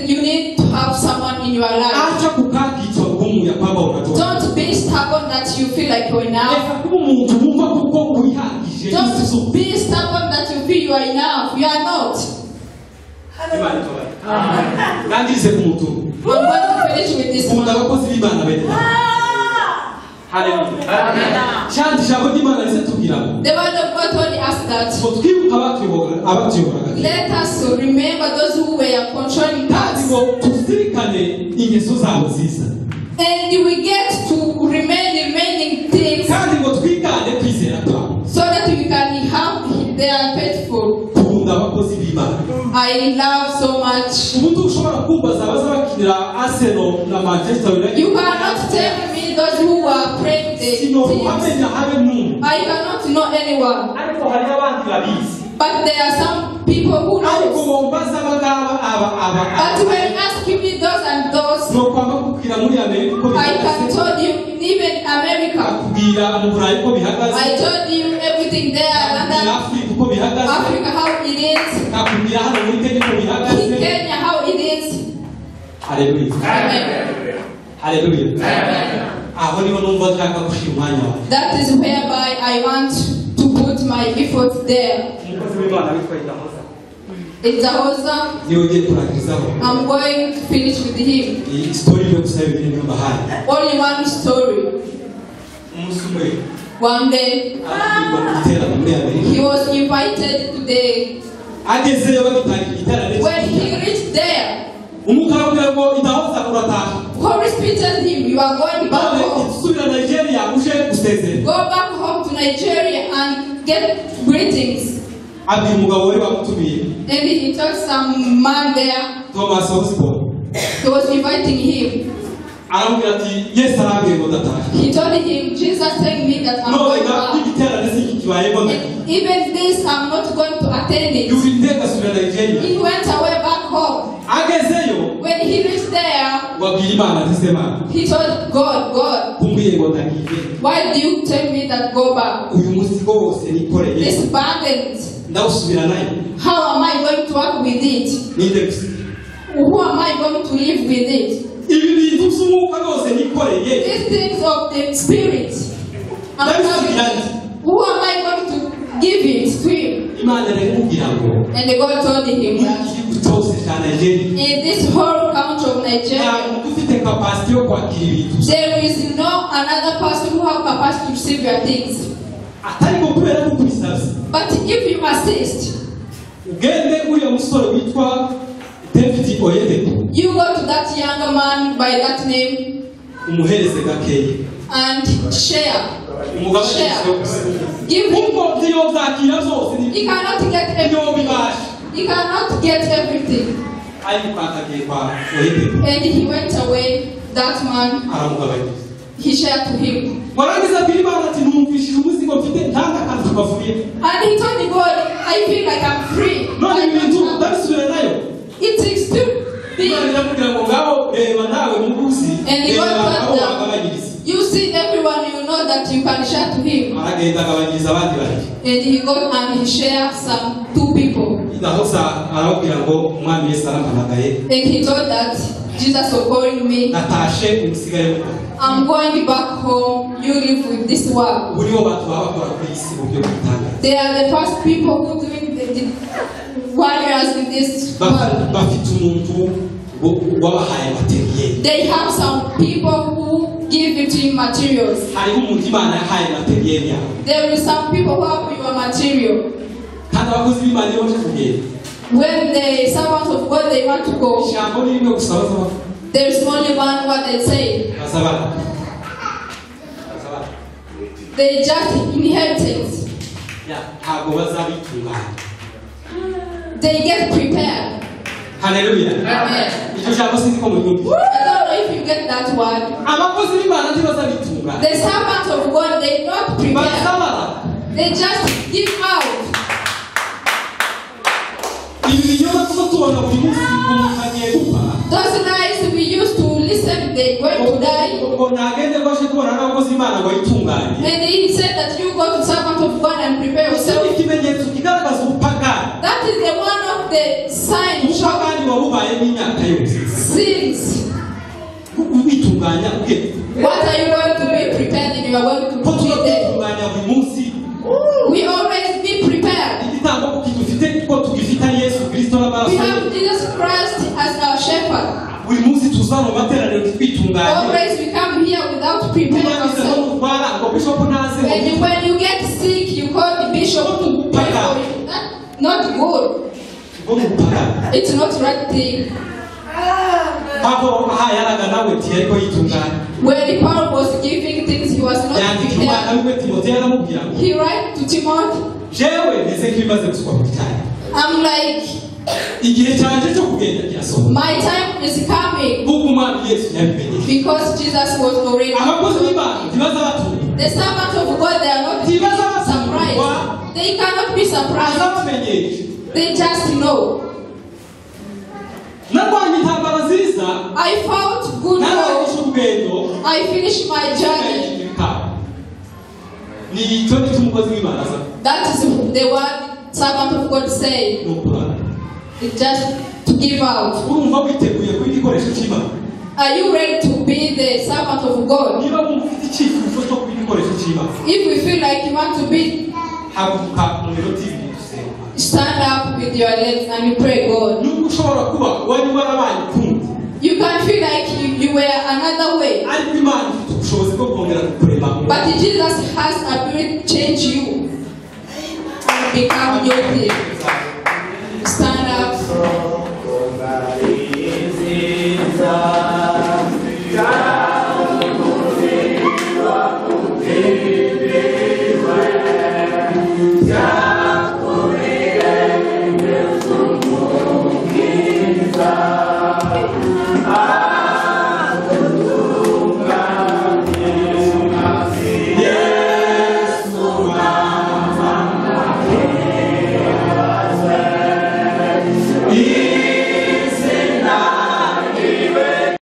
You need to have someone in your life. acha kukaa kichwa ngumu ya kwamba unatoka Don't be stubborn that you feel like you're enough. reka kuba umuntu wumva kuko wihagije Don't be stubborn that you feel you are enough. You are not. Imana itobaye nangirize ku muntu I'm going to finish with this ukunda one. abakozi b'Imana bene haleluya cyandi ijambo ry'Imana rize tubwira ngo The word of God told us that ngo twibuke abatuyoboraga let us remember those who were controlling kandi us. ngo tuzirikane ingeso zabo nziza And we get to remaining things kandi ngo twigane kwizera kwabo so that we can have their faithful. dukunda abakozi b'Imana I love so much. umuntu ushobora kumbaza abaza bakinira Arsenal na Manchester United You cannot tell me those who are praying the sino teams. wamenya habe n'umwe I cannot know anyone. ariko hari abandi babizi But there are some people who ariko know. bombaza abangaba But when you ask me those and those, no kwamba kubwira muri Amerika uko I can bihagaze tell you even America. kubwira mu Burayi uko bihagaze I told you everything there, kubwira London, Afurika uko bihagaze Africa how it is, kakubwira hano muri Kenya uko in bihagaze Kenya how it is. haleluya Amen. haleluya Amen. aho niho numva nshaka gushira umwanya wawe That is whereby I want to put my effort there. umukozi w'Imana witwa Idahoza It's a hoza. niwe ugiye kurangirizaho I'm going to finish with him. iyi story yo gusaba ibintu by'amahanga Only one story. umunsi umwe One day, arabwirwa mu giterane muri Amerika he was invited to the. agezeyo bagitangira igiterane When he reached there, umwuka aramubwira ngo Idahoza urataha Holy Spirit told him, "You are going back none home. usubira Nigeria uje gusezera Go back home to Nigeria and get greetings." abwira umugabo wari wamutumiye And he told some man there, Thomas Osborne he was inviting him. aramubwira ati Yesu arambwiye ngo ndataha He told him, Jesus telling me that I'm none going ga back. igiterane siki kibayemo And even this, I'm not going to attend it. yuri ndeka asubira Nigeria He went away back home. agezeyo When he reached there, wabwira Imana ati se Mana he told God, kumbwiye ngo ndagiye why do you tell me that go back? uyu musigo wose nikoreye This burden, ndawusubira nayo how am I going to work with it? ninde gusa Who am I going to live with it? ibi bintu by'umwuka byose nikoreye These things of the spirit, I'm ndabisubiza having nti it. Who am I going to give it to him? Imana iramubwira ngo And the God told him muri that iki gihugu cyose cya Nigeria in this whole country of nta Nigeria, muntu ufite kapasite yo kwakira ibintu there is no another person who have capacity to receive your things. atari ko kubera ko kubisabye But if you assist, ugende uriya musore witwa David Oyedepo you go to by that name umuhereze gakeya and share. Give him. kuko byo byakira byose ni He cannot get byo everything. bibasha He cannot get everything. ariko akagiye kwa Ohede And he went away. That man, aramugabanyiriza he shared to him. warangiza abwira Imana ati numvishije umuzigo mfite ntanga kandi tukavuye And he told the God, I feel like I'm free. none ibintu ndabisubira nayo It takes to be. Imana iramubwira ngo ngaho reba nawe mubuzi And the God reba aho told them, wagabanyiriza you see everyone, you know that you can share to him. aragenda agabanyiriza abandi babiri And he got and he shared some 2 people. ndahoza arababwira ngo umwami Yesu arampamagaye And he told that Jesus was calling me. natashe umusigaye muto I'm going back home. You live with this world. buriho bantu baba bakora kuri iyi si mu buryo butandukanye They are the first people who doing the warriors in this world. bafite umuntu wabahaye materiyeri They have some people who give it to him materials. hariho umuntu Imana yahaye materiyeri yawe There is some people who have your material. kandi abakozi b'Imana iyo baje kugenda When the servants of God they want to go, ijambo ni rimwe gusa bazaba there is only one what they say. bazabana They just inheritance. ntabwo bazabitunganya They get prepared. haleluya Amen. icyo jambo sinzi ko munyumva I don't know if you get that word. abakozi b'Imana ntibazabitunganya The servants of God they not prepare. bazabara They just give out. ibi binyoma tuba tubona buri munsi umuntu agiye gupfa Those lies we used to listen, they going to die. ngo nagende rwashe kubona n'abakozi b'Imana ngo bayitunganye And he said that you go to servant of God and prepare icyo yourself. ni ikimenyetso kigaragaza ubupagani That is the one of the signs of ubupagani wabubayemo imyaka yose sins. ubitunganya ubwe What are you going to be prepared and you are going to ko tuba be there? kwitunganya buri munsi We always be prepared. igitambo dufite ko tugifite ari Yesu Kristo We n'amaraso ye have Jesus Christ as our shepherd. buri munsi tuza mu materaniro twitunganye Always we come here without preparing tunabize no ourselves. gutwara ngo bishop naze And when you get sick, you call the bishop to pray for you. That's not good. ngo ubupagani It's not right thing. Pawulo yaraga nawe ariko yitunganya When Paul was giving things, he was not yandika umwana prepared. wiwe Timoteyo aramubwira ngo He write to Timothy, jewe meze nk'ibimaze gusukwa ku cyane I'm like, igihe cyanjye cyo kugenda kirasohoka my time is coming kuko umwami Yesu yabimenye because Jesus was already. abakozi b'Imana ntibazabatunga The servants of God, they are not surprised. They cannot be surprised. azabamenyesha They just know. narwanye intambara nziza I fought good war. narangije urugendo I finished my journey. ni icyo ni cy'umukozi w'Imana aza That is the word servant of God say. ni ukurara It's just to give out. urumva witeguye kuba igikoresho cy'Imana Are you ready to be the servant of God? niba wumva ufite icyifuzo cyo kuba igikoresho cy'Imana If we feel like you want to be, haguruka mu minota ibiri dusenga stand up with your legs and you pray God. nubwo ushobora kuba wari warabaye ukundi You can feel like you were another way. ariko Imana ifite ubushobozi bwo kongera kukurema But Jesus has ability to change you and become your thing.